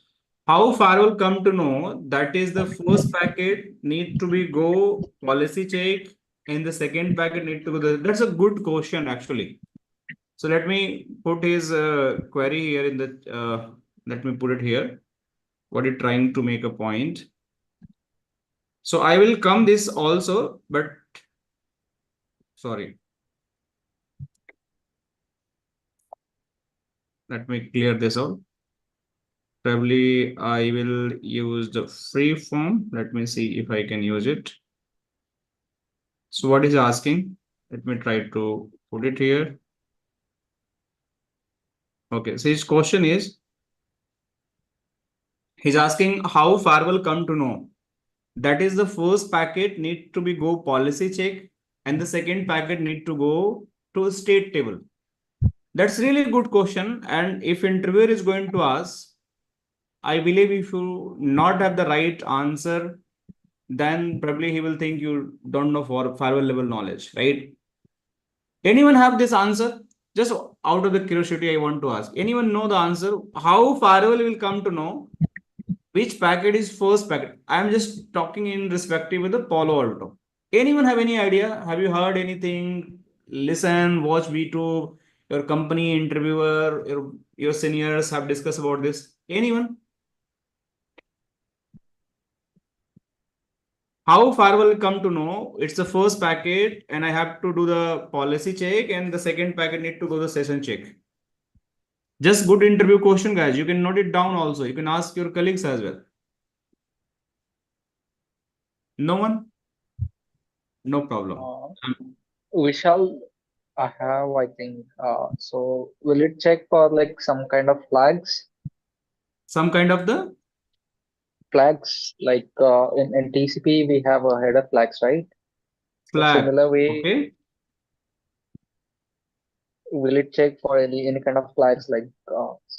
How firewall come to know that is the first packet need to be go policy check and the second packet need to go that's a good question actually. So let me put his query here in the let me put it here. What is trying to make a point. So I will come this also, but sorry. Let me clear this out. Probably I will use the free form. Let me see if I can use it. So what is asking? Let me try to put it here. Okay, so his question is, he's asking how firewall come to know that is the first packet need to be go policy check and the second packet need to go to a state table. That's really a good question. And if interviewer is going to ask, I believe if you not have the right answer, then probably he will think you don't know for firewall level knowledge, right? Anyone have this answer? Just out of the curiosity, I want to ask. Anyone know the answer? How firewall will come to know which packet is first packet? I am just talking in respective with the Palo Alto. Anyone have any idea? Have you heard anything? Listen, watch V2, your company interviewer, your seniors have discussed about this. Anyone? How firewall will come to know it's the first packet and I have to do the policy check and the second packet need to go the session check. Just good interview question, guys. You can note it down also. You can ask your colleagues as well. No one? No problem. Vishal, I have, I think. So will it check for like some kind of flags? Some kind of the Flags like in TCP we have a header flags, right? So flag. similar way, Okay. will it check for any kind of flags like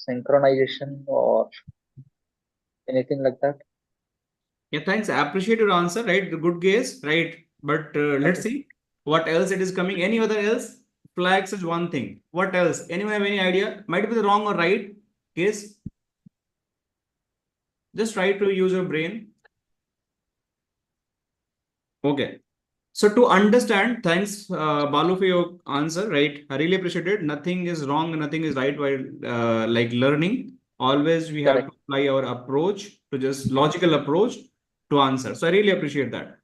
synchronization or anything like that? Yeah, thanks. I appreciate your answer, right? The good guess, right? But let's Okay. see what else it is coming. Any other else? Flags is one thing. What else? Anyone have any idea? Might be the wrong or right guess. Just try to use your brain. Okay. So to understand, thanks, Balu, for your answer, right? I really appreciate it. Nothing is wrong, nothing is right while like learning. Always we have to Correct. apply our approach to just logical approach to answer. So I really appreciate that.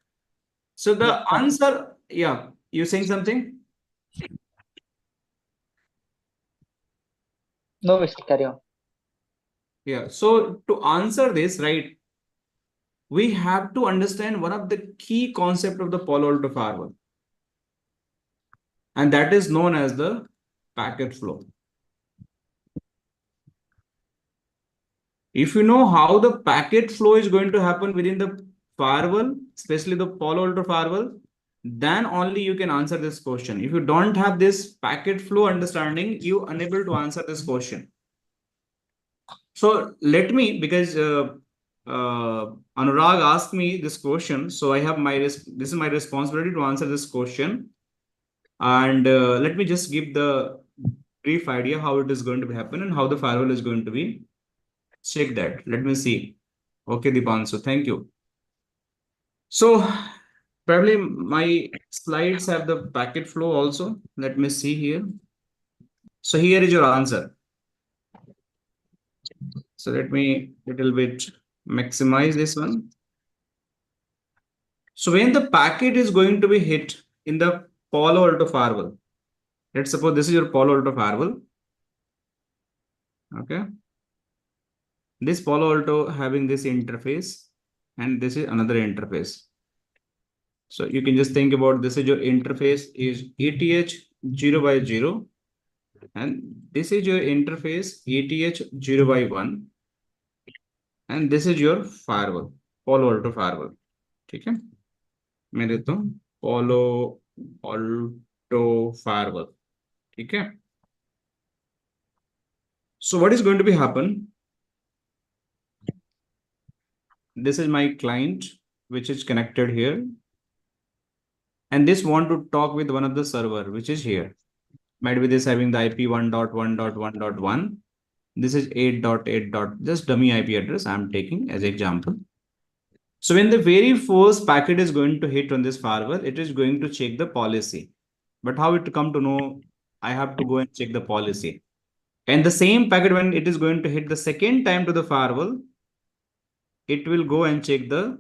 So the Yep. Thank you. answer, yeah, you saying something? No, Vishal, carry on. Yeah. So to answer this, right, we have to understand one of the key concept of the Palo Alto Firewall, and that is known as the packet flow. If you know how the packet flow is going to happen within the firewall, especially the Palo Alto firewall, then only you can answer this question. If you don't have this packet flow understanding, you are unable to answer this question. So let me, because Anurag asked me this question, so I have this is my responsibility to answer this question. And let me just give the brief idea how it is going to be happen and how the firewall is going to be check that. Let me see. Okay, Dipanshu, thank you. So probably my slides have the packet flow also. Let me see here. So here is your answer. So let me little bit maximize this one. So when the packet is going to be hit in the Palo Alto firewall, let's suppose this is your Palo Alto firewall. Okay. This Palo Alto having this interface and this is another interface. So you can just think about this is your interface is ETH 0 by 0 and this is your interface ETH 0 by 1 and this is your firewall, Palo Alto firewall. ठीक है मैं देता हूँ Palo Alto firewall. ठीक है. So what is going to be happen? This is my client which is connected here and this want to talk with one of the server which is here. Might be this having the IP 1.1.1.1. This is 8.8. Just dummy IP address I'm taking as example. So when the very first packet is going to hit on this firewall, it is going to check the policy. But how it come to know? I have to go and check the policy. And the same packet, when it is going to hit the second time to the firewall, it will go and check the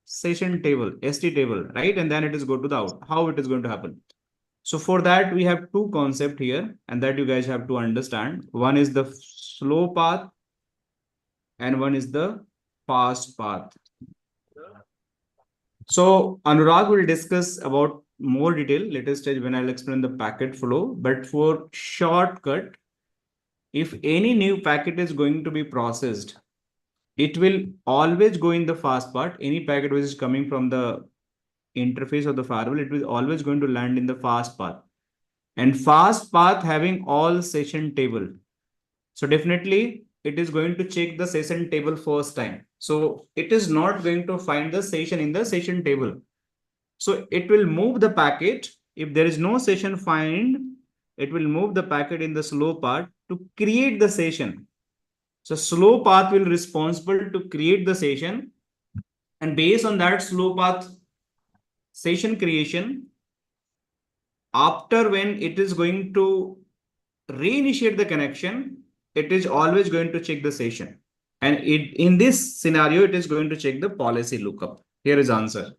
session table, ST table, right? And then it is go to the out. How it is going to happen? So for that, we have two concepts here and that you guys have to understand. One is the slow path and one is the fast path. So Anurag will discuss about more detail later stage when I'll explain the packet flow. But for shortcut, if any new packet is going to be processed, it will always go in the fast part. Any packet which is coming from the interface of the firewall, it will always going to land in the fast path. And fast path having all session table. So definitely it is going to check the session table first time. So it is not going to find the session in the session table. So it will move the packet. If there is no session find, it will move the packet in the slow path to create the session. So slow path will responsible to create the session. And based on that slow path session creation, after when it is going to reinitiate the connection, it is always going to check the session. And in this scenario, it is going to check the policy lookup. Here is answer.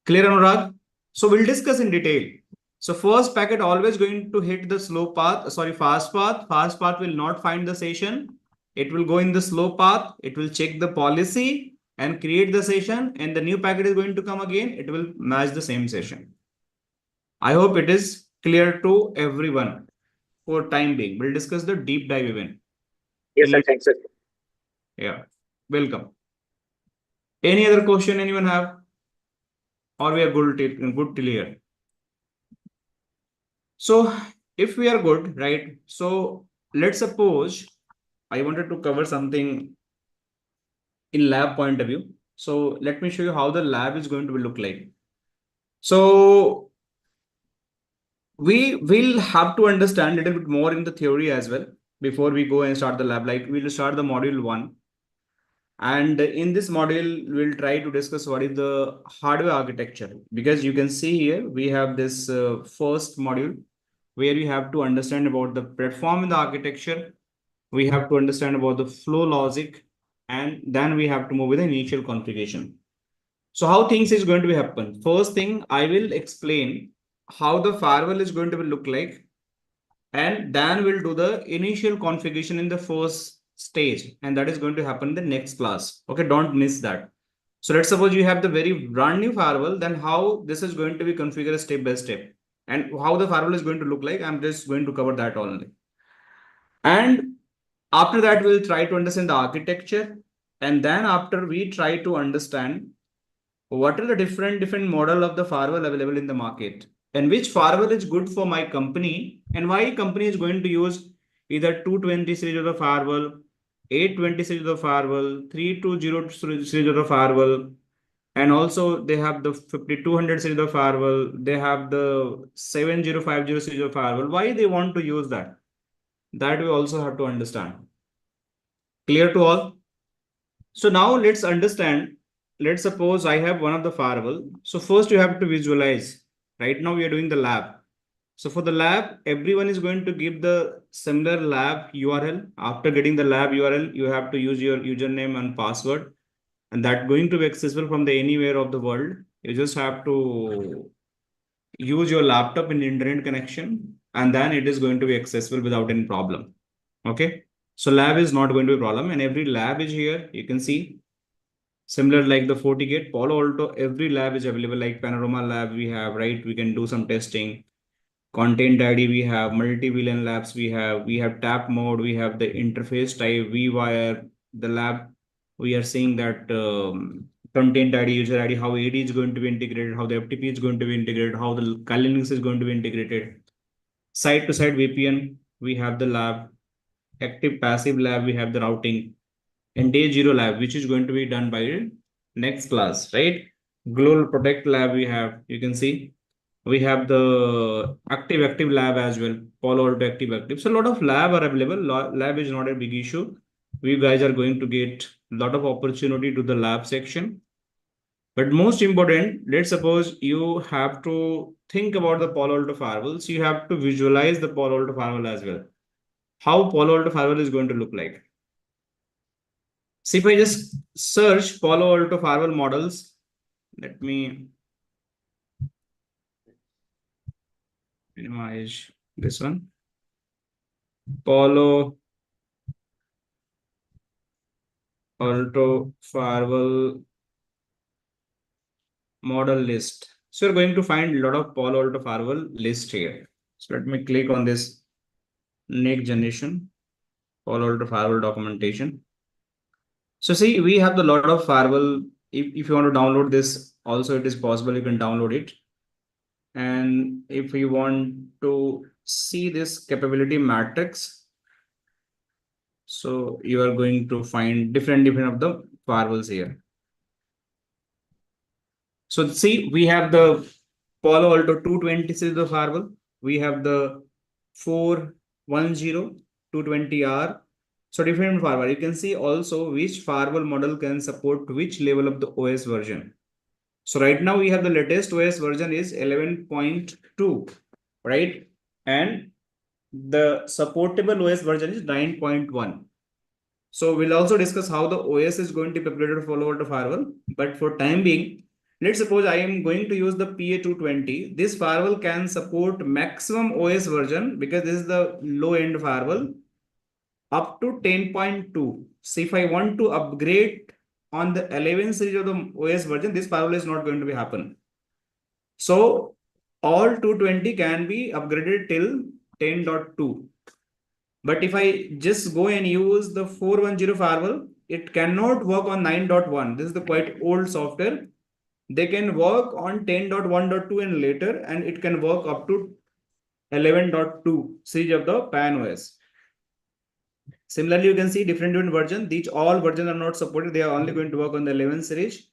Clear, Anurag? So we'll discuss in detail. So first packet always going to hit the slow path, fast path. Fast path will not find the session. It will go in the slow path. It will check the policy. and create the session, and the new packet is going to come again, it will match the same session. I hope it is clear to everyone for time being. We'll discuss the deep dive event. Yes, sir. Thanks, sir. Yeah, welcome. Any other question anyone have? Or we are good till here? So if we are good, right? So let's suppose I wanted to cover something in lab point of view. So let me show you how the lab is going to look like. So we will have to understand a little bit more in the theory as well before we go and start the lab. Like we'll start the module 1. And in this module, we'll try to discuss what is the hardware architecture. Because you can see here, we have this first module where we have to understand about the platform in the architecture. We have to understand about the flow logic, and then we have to move with the initial configuration. So how things is going to be happen? First thing, I will explain how the firewall is going to look like, and then we'll do the initial configuration in the first stage, and that is going to happen in the next class. Okay, don't miss that. So let's suppose you have the very brand new firewall, then how this is going to be configured step by step, and how the firewall is going to look like. I'm just going to cover that only. And after that, we'll try to understand the architecture. And then after we try to understand what are the different model of the firewall available in the market, and which firewall is good for my company, and why company is going to use either 220 series of the firewall, 820 series of the firewall, 320 series of the firewall, and also they have the 5200 series of firewall, they have the 7050 series of firewall. Why they want to use that? That we also have to understand. Clear to all? So now let's understand. Let's suppose I have one of the firewall. So first you have to visualize. Right now we are doing the lab. So for the lab, everyone is going to give the similar lab URL. After getting the lab URL, you have to use your username and password, and that going to be accessible from the anywhere of the world. You just have to use your laptop in internet connection, and then it is going to be accessible without any problem. Okay. So lab is not going to be a problem, and every lab is here. You can see similar like the FortiGate, Palo Alto, every lab is available. Like Panorama lab we have, right? We can do some testing. Content ID we have, multi-VLAN labs we have tap mode, we have the interface type, vWire, the lab. We are seeing that content ID, user ID, how AD is going to be integrated, how the FTP is going to be integrated, how the Kali Linux is going to be integrated. Side-to-side VPN, we have the lab. Active passive lab, we have the routing. And day 0 lab, which is going to be done by next class, right? Global Protect lab we have, you can see. We have the active lab as well, Palo Alto active. So a lot of lab are available. Lab is not a big issue. We guys are going to get a lot of opportunity to the lab section. But most important, let's suppose you have to think about the Palo Alto firewalls. You have to visualize the Palo Alto firewall as well. How Palo Alto firewall is going to look like. See, if I just search Palo Alto firewall models, let me minimize this one. Palo Alto firewall model list. So you're going to find a lot of Palo Alto firewall list here. So let me click on this next generation Palo Alto firewall documentation. So see, we have a lot of firewall. If you want to download this, also it is possible, you can download it. And if you want to see this capability matrix, so you are going to find different of the firewalls here. So see, we have the Palo Alto 220 series of firewall. We have the 410 220R. So different firewall. You can see also which firewall model can support which level of the OS version. So right now we have the latest OS version is 11.2, right? And the supportable OS version is 9.1. So we'll also discuss how the OS is going to be upgraded for Palo Alto firewall. But for time being, let's suppose I am going to use the PA220. This firewall can support maximum OS version because this is the low end firewall up to 10.2. So if I want to upgrade on the 11 series of the OS version, this firewall is not going to be happen. So all 220 can be upgraded till 10.2. But if I just go and use the 410 firewall, it cannot work on 9.1. This is the quite old software. They can work on 10.1.2 and later, and it can work up to 11.2 series of the PAN OS. Similarly, you can see different versions. These all versions are not supported. They are only going to work on the 11 series.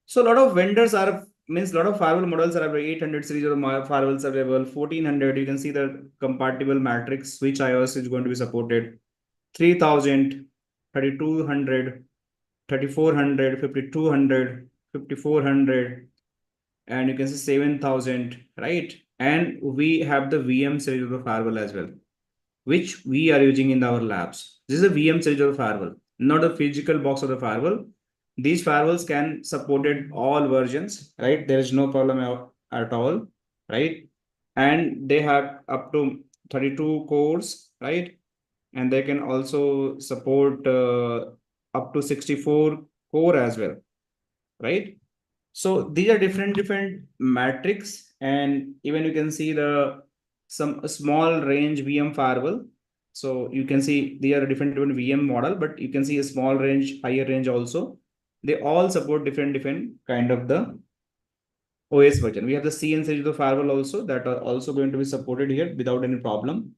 So a lot of vendors are, means a lot of firewall models are available. 800 series of firewalls available. 1400, you can see the compatible matrix, switch iOS is going to be supported. 3000, 3200, 3400, 5200, 5400, and you can see 7000, right? And we have the VM series of the firewall as well, which we are using in our labs. This is a VM series of the firewall, not a physical box of the firewall. These firewalls can supported all versions, right? There is no problem at all, right? And they have up to 32 cores, right? And they can also support up to 64 core as well, right? So these are different metrics, and even you can see some small range VM firewall. So you can see they are different VM model, but you can see a small range, higher range also. They all support different kind of the OS version. We have the CN series of the firewall also that are also going to be supported here without any problem.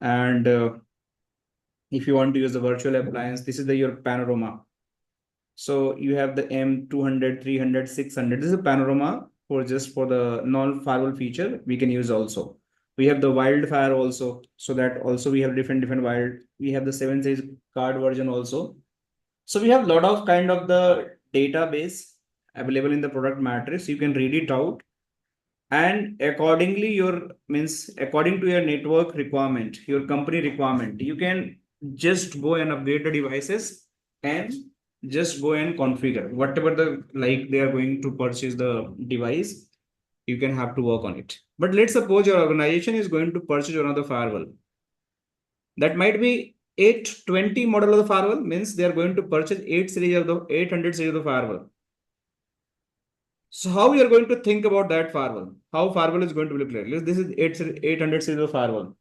And if you want to use the virtual appliance, this is your panorama. So you have the M200, 300, 600. This is a panorama for just for the non-firewall feature. We can use also. We have the wildfire also. So that also we have different wild. We have the 7 series card version also. So we have a lot of kind of the database available in the product matrix. You can read it out. And accordingly, according to your network requirement, your company requirement, you can just go and upgrade the devices and just go and configure whatever they are going to purchase the device. You can have to work on it. But let's suppose your organization is going to purchase another firewall. That might be 820 model of the firewall, means they are going to purchase 800 series of the firewall. So how you are going to think about that firewall? How firewall is going to look like? This is 800 series of firewall.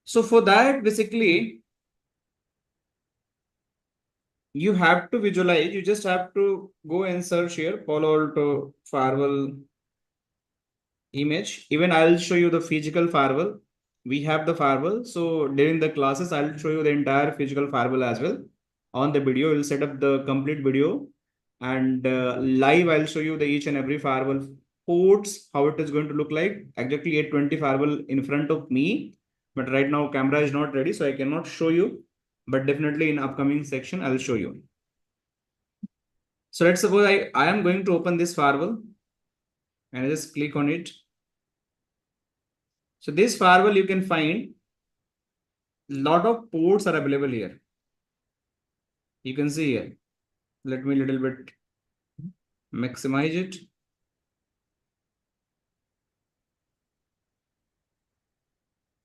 So for that, basically, you have to visualize. You just have to go and search here Palo Alto firewall image. Even I'll show you the physical firewall. We have the firewall. So during the classes, I'll show you the entire physical firewall as well. On the video, we'll set up the complete video. And live, I'll show you the each and every firewall ports, how it is going to look like. Exactly 820 firewall in front of me. But right now, camera is not ready, so I cannot show you. But definitely in upcoming section, I'll show you. So let's suppose I am going to open this firewall. And I just click on it. So this firewall, you can find a lot of ports are available here. You can see here. Let me a little bit maximize it.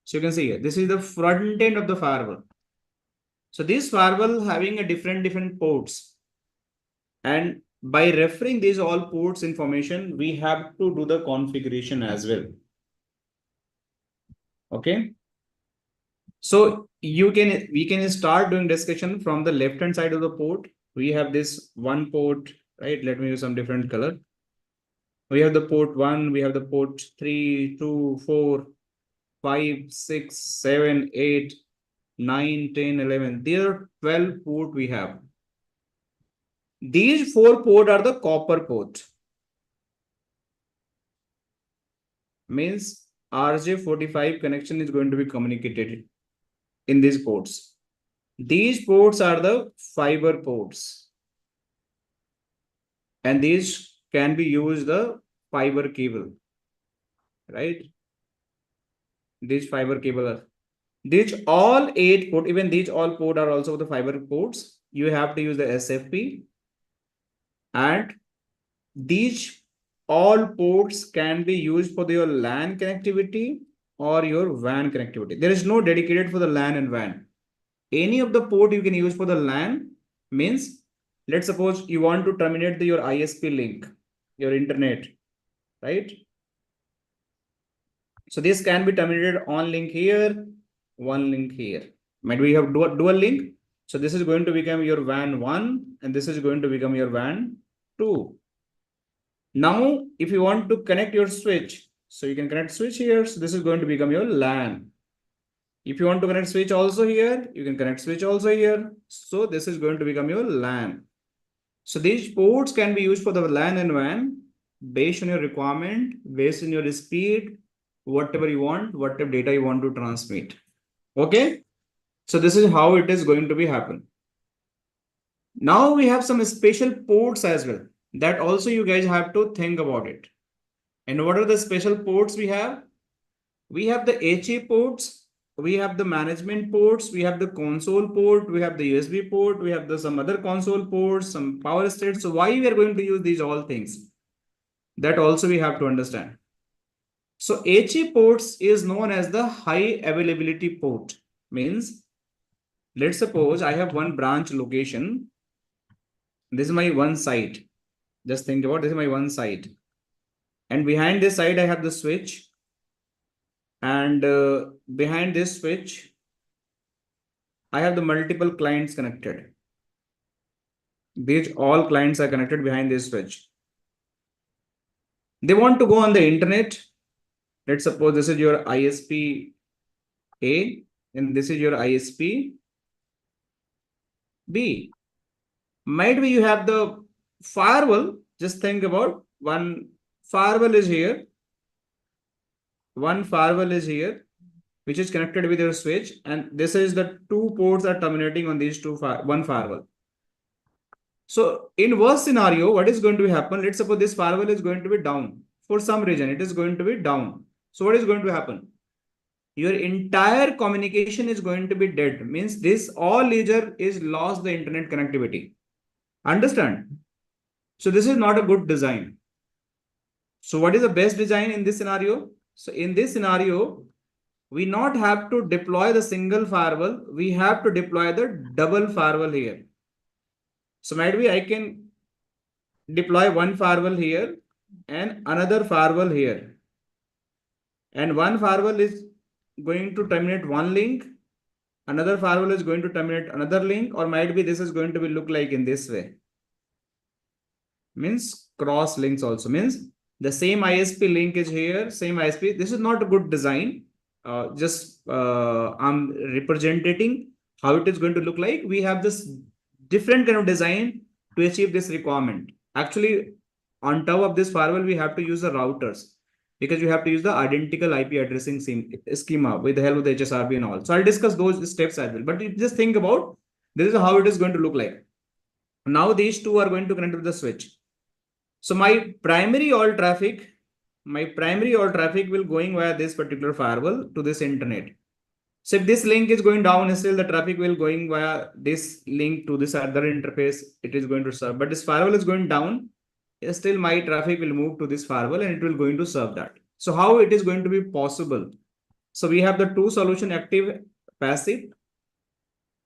So you can see here, this is the front end of the firewall. So this firewall having a different ports. And by referring these all ports information, we have to do the configuration as well. Okay. So we can start doing discussion from the left hand side of the port. We have this one port, right? Let me use some different color. We have the port 1, we have the port 3, 2, 4, 5, 6, 7, 8, 9, 10, 11. There are 12 port we have. These 4 port are the copper port. Means RJ45 connection is going to be communicated in these ports. These ports are the fiber ports. And these can be used the fiber cable, right? These fiber cable are. These all 8 port, even these all port are also the fiber ports. You have to use the SFP. And these all ports can be used for your LAN connectivity or your WAN connectivity. There is no dedicated for the LAN and WAN. any of the port you can use for the LAN. Means, let's suppose you want to terminate your ISP link, your internet, right? So this can be terminated on link here, one link here. Might we have dual link? So this is going to become your WAN 1 and this is going to become your WAN 2. Now, if you want to connect your switch, so you can connect switch here. So this is going to become your LAN. If you want to connect switch also here, you can connect switch also here. So this is going to become your LAN. So these ports can be used for the LAN and WAN based on your requirement, based on your speed, whatever you want, whatever data you want to transmit. Okay. So this is how it is going to be happen. Now we have some special ports as well that also you guys have to think about it. And what are the special ports we have? We have the HA ports, we have the management ports, we have the console port, we have the USB port, we have some other console ports, some power states. So why we are going to use these all things? That also we have to understand. So HA ports is known as the high availability port. Means, let's suppose I have one branch location. This is my one site. Just think about this is my one site. And behind this site, I have the switch. And behind this switch, I have the multiple clients connected. These all clients are connected behind this switch. They want to go on the internet. Let's suppose this is your ISP A and this is your ISP B. Might be you have the firewall. Just think about one firewall is here. One firewall is here, which is connected with your switch. And this is the two ports are terminating on these one firewall. So in worst scenario, what is going to happen? Let's suppose this firewall is going to be down. For some reason, it is going to be down. So what is going to happen? Your entire communication is going to be dead. Means this all user is lost the internet connectivity. Understand? So this is not a good design. So what is the best design in this scenario? So in this scenario, we not have to deploy the single firewall. We have to deploy the double firewall here. So might be I can deploy one firewall here and another firewall here. And one firewall is going to terminate one link. Another firewall is going to terminate another link, or might be this is going to be look like in this way. Means cross links also. Means the same ISP link is here, same ISP. This is not a good design. I'm representing how it is going to look like. We have this different kind of design to achieve this requirement. Actually, on top of this firewall, we have to use the routers because you have to use the identical IP addressing schema with the help of the HSRB and all. So I'll discuss those steps as well. But you just think about this is how it is going to look like. Now these two are going to connect with the switch. So my primary all traffic will going via this particular firewall to this internet. So if this link is going down, still the traffic will going via this link to this other interface. It is going to serve, but this firewall is going down. Still my traffic will move to this firewall and it will going to serve that. So how it is going to be possible? So we have the two solution, active, passive,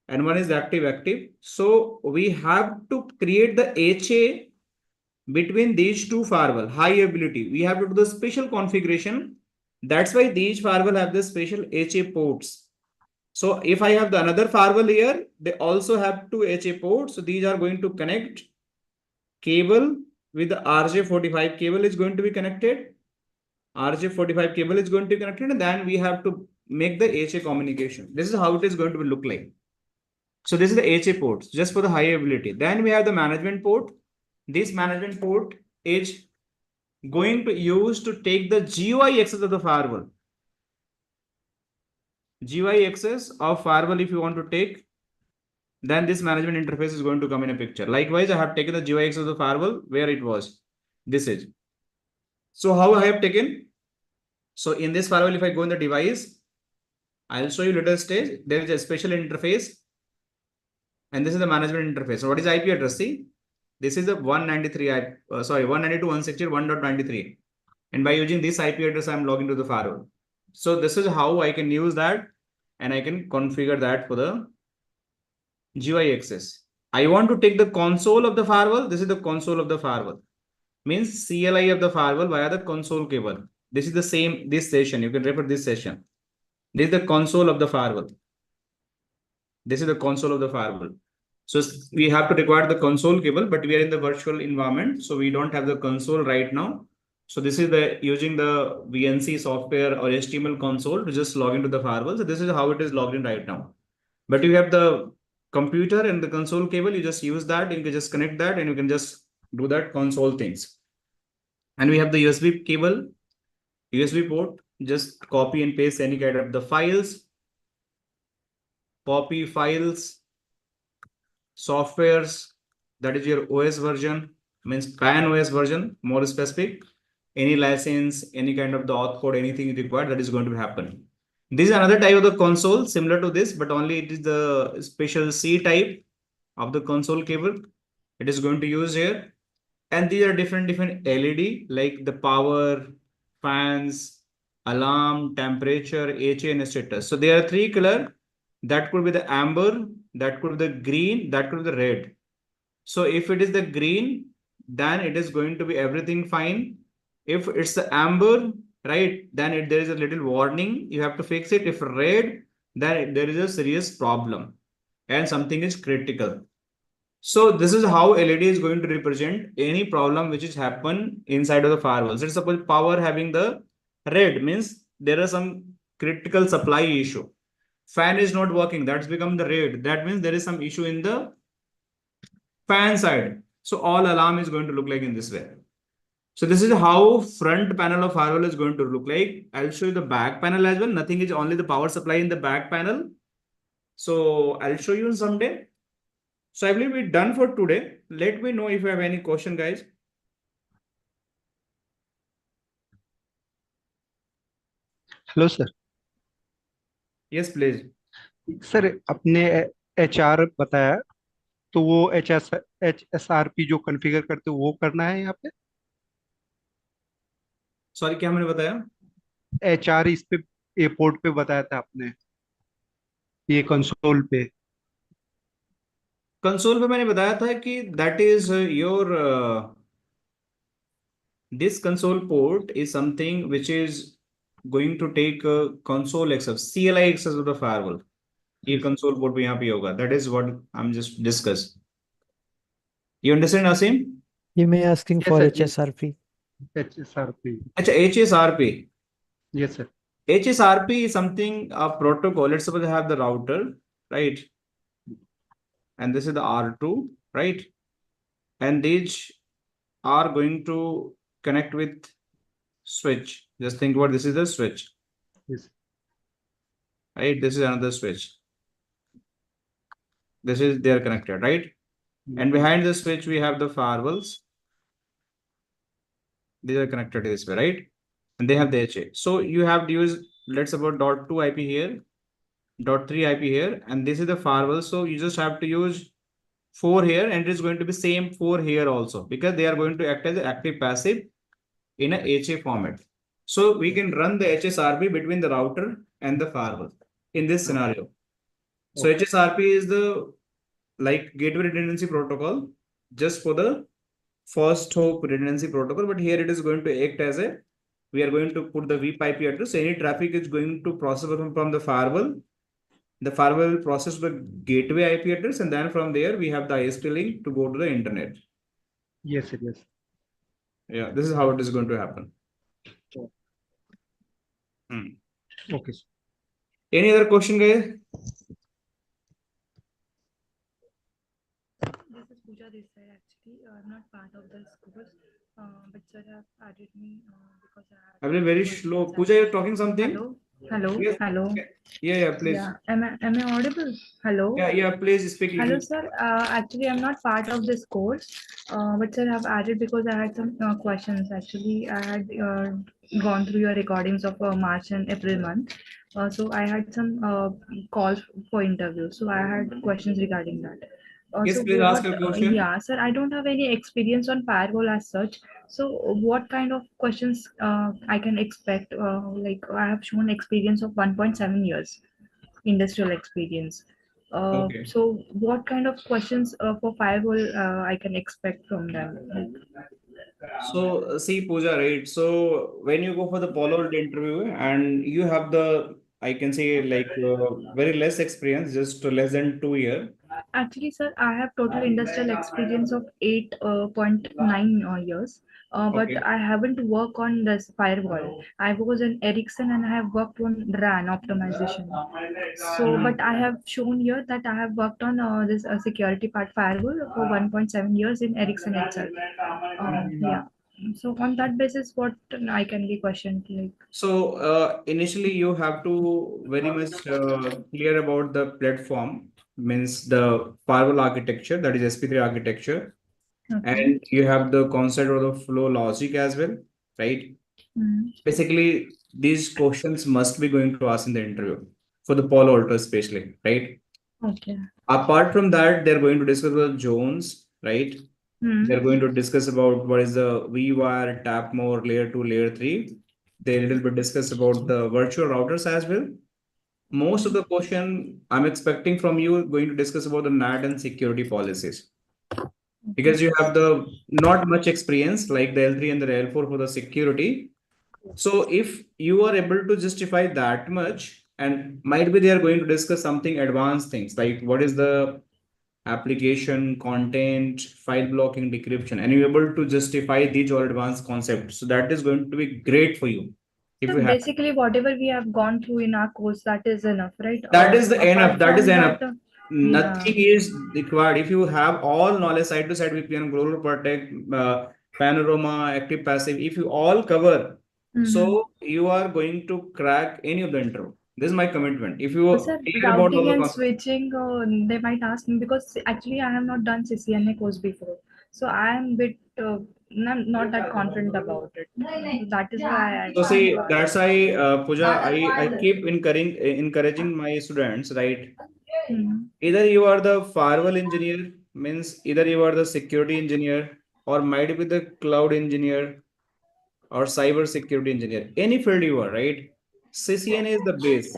and one is active. So we have to create the HA between these two firewall, high availability. We have to do the special configuration. That's why these firewall have the special HA ports. So if I have the another firewall here, they also have two HA ports. So these are going to connect cable with the RJ45 cable is going to be connected. RJ45 cable is going to be connected, and then we have to make the HA communication. This is how it is going to look like. So this is the HA ports just for the high availability. Then we have the management port. This management port is going to use to take the GUI access of the firewall. GUI access of firewall, if you want to take, then this management interface is going to come in a picture. Likewise, I have taken the GUI access of the firewall where it was. This is. So how I have taken? So in this firewall, if I go in the device, I'll show you later stage. There is a special interface. And this is the management interface. So what is IP address? See, this is the 192.168.1.93. And by using this IP address, I'm logging to the firewall. So this is how I can use that and I can configure that for the GUI access. I want to take the console of the firewall. This is the console of the firewall. Means CLI of the firewall via the console cable. This is the same, this session. You can refer this session. This is the console of the firewall. This is the console of the firewall. So we have to require the console cable, but we are in the virtual environment. So we don't have the console right now. So this is the using the VNC software or HTML console to just log into the firewall. So this is how it is logged in right now. But you have the computer and the console cable, you just use that, you can just connect that and you can just do that console things. And we have the USB cable, USB port, just copy and paste any kind of the files, copy files, softwares, that is your OS version, means PAN OS version, more specific, any license, any kind of the auth code, anything required, that is going to happen. This is another type of the console similar to this, but only it is the special C type of the console cable. It is going to use here. And these are different LED, like the power, fans, alarm, temperature, HA, and status. So there are three color. That could be the amber, that could be the green, that could be the red. So if it is the green, then it is going to be everything fine. If it's the amber, right, then there is a little warning. You have to fix it. If red, then there is a serious problem and something is critical. So this is how LED is going to represent any problem which is happen inside of the firewall. So suppose power having the red means there is some critical supply issue. Fan is not working, that's become the red. That means there is some issue in the fan side. So all alarm is going to look like in this way. So this is how front panel of firewall is going to look like. I'll show you the back panel as well. Nothing is only the power supply in the back panel. So I'll show you someday. So I believe we're done for today. Let me know if you have any question, guys. Hello sir. Yes, please. Sir अपने HR बताया तो वो HSRP जो configure करते हो वो करना है यहाँ पे. सॉरी, क्या मैंने बताया? HR इस पे ए पोर्ट पे बताया था आपने, ये कंसोल पे. कंसोल पे मैंने बताया था कि that is your this console port is something which is going to take console access, CLI access of the firewall. ये console port पे यहाँ पे होगा. That is what I'm just discuss. You understand, Asim? You may asking Yes, for sir. HSRP. HSRP. अच्छा, HSRP. Yes, sir. HSRP is something a protocol. Let's suppose I have the router, right? And this is the R2, right? And these are going to connect with switch. Just think about this is the switch. Yes. Right? This is another switch. This is they are connected, right? And behind the switch we have the firewalls. These are connected this way, right? And they have the HA. So you have to use, let's suppose .2 IP here, .3 IP here, and this is the firewall. So you just have to use 4 here, and it is going to be same 4 here also, because they are going to act as active passive in a HA format. So we can run the HSRP between the router and the firewall in this scenario. So HSRP is the like gateway redundancy protocol just for the first hop redundancy protocol, but here it is going to act as a, we are going to put the VIP address. Any traffic is going to process from the firewall. The firewall will process the gateway IP address, and then from there we have the ISP link to go to the internet. Yes, sir. Yes. Yeah, this is how it is going to happen. Okay. Any other question, guys? This is Pooja this side actually. I'm not part of this course, but sir have added me because I I'm very slow. Pooja, you're talking something? Hello. Yes. Hello. Yeah, please. Yeah. Am I audible? Hello. Yeah, please speak. Hello, sir. Actually, I'm not part of this course, but sir, I've added because I had some questions. Actually, I had gone through your recordings of March and April month. So I had some calls for interview. So I had questions regarding that. Yes, So please ask your question. yeah, sir, I don't have any experience on firewall as such. So what kind of questions I can expect? Like I have shown experience of 1.7 years, industrial experience. Okay. So what kind of questions for firewall I can expect from them? So see Pooja, right? So when you go for the Palo Alto interview and you have the, I can say like very less experience, just less than 2 years. Actually, sir, I have total industrial experience of 8.9 years, but Okay. I haven't worked on this firewall. I was in Ericsson and I have worked on RAN optimization. So, but I have shown here that I have worked on this security part firewall for 1.7 years in Ericsson itself. Yeah. So on that basis, what I can be questioned like? So initially you have to very much clear about the platform, means the firewall architecture, that is SP3 architecture, Okay. and you have the concept of the flow logic as well, right? Basically, these questions must be going to ask in the interview for the Palo Alto especially, right? Okay. Apart from that, they're going to discuss about zones, right? They're going to discuss about what is the vWire, TapMore, layer 2, layer 3. They little bit discuss about the virtual routers as well. Most of the question I'm expecting from you going to discuss about the NAT and security policies. Because you have the not much experience like the L3 and the L4 for the security. So if you are able to justify that much, and might be they are going to discuss something advanced things like what is the application, content, file blocking, decryption, and you're able to justify these all advanced concepts. So that is going to be great for you. If So you have basically, whatever we have gone through in our course, that is enough, right? that is the enough. Apart That is from enough. that, Nothing is required. If you have all knowledge side to side VPN, global protect, panorama, active passive, if you all cover, so you are going to crack any of the intro. This is my commitment. If you Sir, clear about all routing the and concepts. switching, they might ask me because actually I have not done CCNA course before, so I am bit not that confident about it. That is why I So asked see, you. that's why Pooja, I keep encouraging my students, right? Either you are the firewall engineer, means either you are the security engineer, or might be the cloud engineer or cyber security engineer. Any field you are, right? CCNA is the base.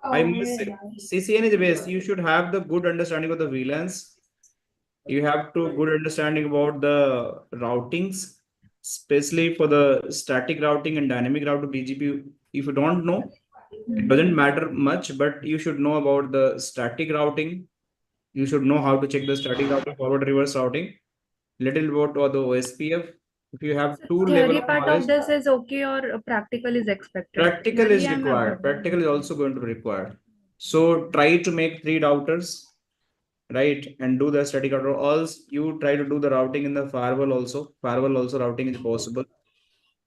I must say, CCNA is the base. You should have the good understanding of the VLANs. You have to good understanding about the routings, especially for the static routing and dynamic routing BGP. If you don't know, it doesn't matter much, but you should know about the static routing. You should know how to check the static routing, forward reverse routing. Little about the OSPF. If you have two level Theory of part knowledge, of this is okay or practical is expected. practical Theory is I'm required. available. Practical is also going to be required. So try to make 3 routers, right? And do the static router. Also, you try to do the routing in the firewall also. Firewall also routing is possible.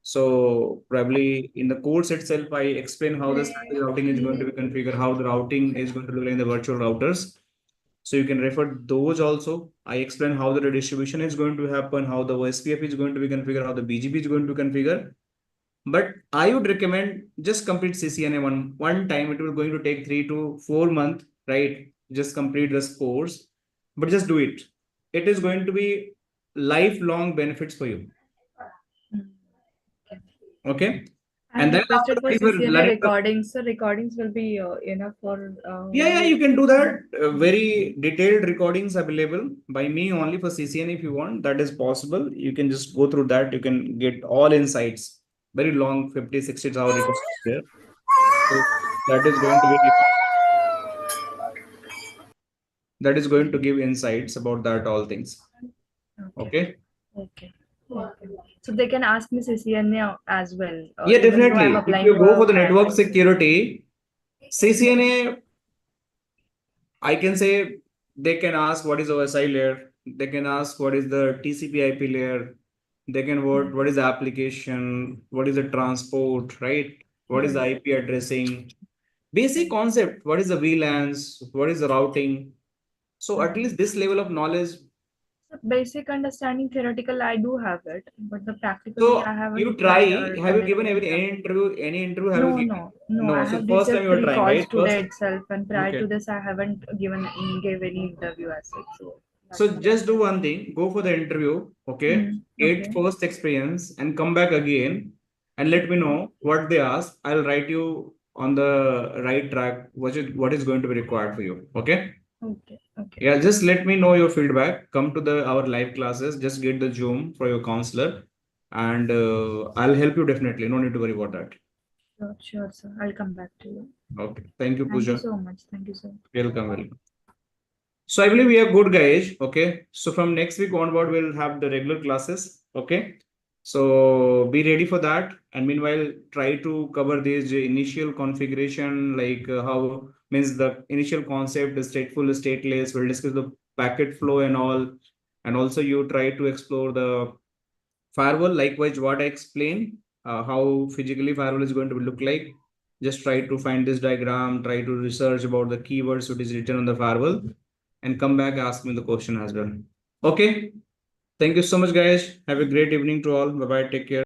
So probably in the course itself, I explain how the static routing is going to be configured, how the routing is going to be in the virtual routers. So you can refer those also. I explain how the redistribution is going to happen, how the OSPF is going to be configured, how the BGP is going to configure. But I would recommend just complete CCNA one time. It will going to take 3 to 4 months, right? Just complete this course, but just do it. It is going to be lifelong benefits for you. Okay. I And then after requested for that, you will CCNA learn recordings, so recordings will be enough for. yeah, you can do that. Very detailed recordings available by me only for CCN if you want. That is possible. You can just go through that. You can get all insights. Very long, 50, 60 hour recording there. So that is going to be give insights about that all things. Okay. Okay. So they can ask me CCNA as well. Yeah, Even though I'm definitely. If applying you to go a for the network firewall. security, CCNA, I can say they can ask what is OSI layer. They can ask what is the TCP/IP layer. They can what is the application, what is the transport, right? What is the IP addressing? Basic concept. What is the VLANs? What is the routing? So at least this level of knowledge. Basic understanding theoretical, I do have it, but the practically I So haven't you tried try. or Have done you it given yet. any interview? Any interview have you No, given? no. I No. So have first time received you are 3 trying, calls right? First. today itself, and prior Okay. to this, I haven't gave any interview as such. So just do one thing, go for the interview, okay? Get first experience and come back again and let me know what they ask. I'll write you on the right track, what is going to be required for you. Okay. Okay. Okay. Yeah, just let me know your feedback. Come to our live classes. Just get the Zoom for your counselor, and I'll help you definitely. No need to worry about that. Sure, sir. I'll come back to you. Okay. Thank you, Thank Pooja. you so much. Thank you, sir. Welcome. So I believe we are good, guys. Okay. So from next week onward, we'll have the regular classes. Okay. So be ready for that. And meanwhile, try to cover this initial configuration, like how means the initial concept, the stateful, stateless. We'll discuss the packet flow and all. And also you try to explore the firewall. Likewise, what I explained, how physically firewall is going to look like. Just try to find this diagram, try to research about the keywords which is written on the firewall, and come back, ask me the question as well. Okay. Thank you so much, guys. Have a great evening to all. Bye-bye. Take care.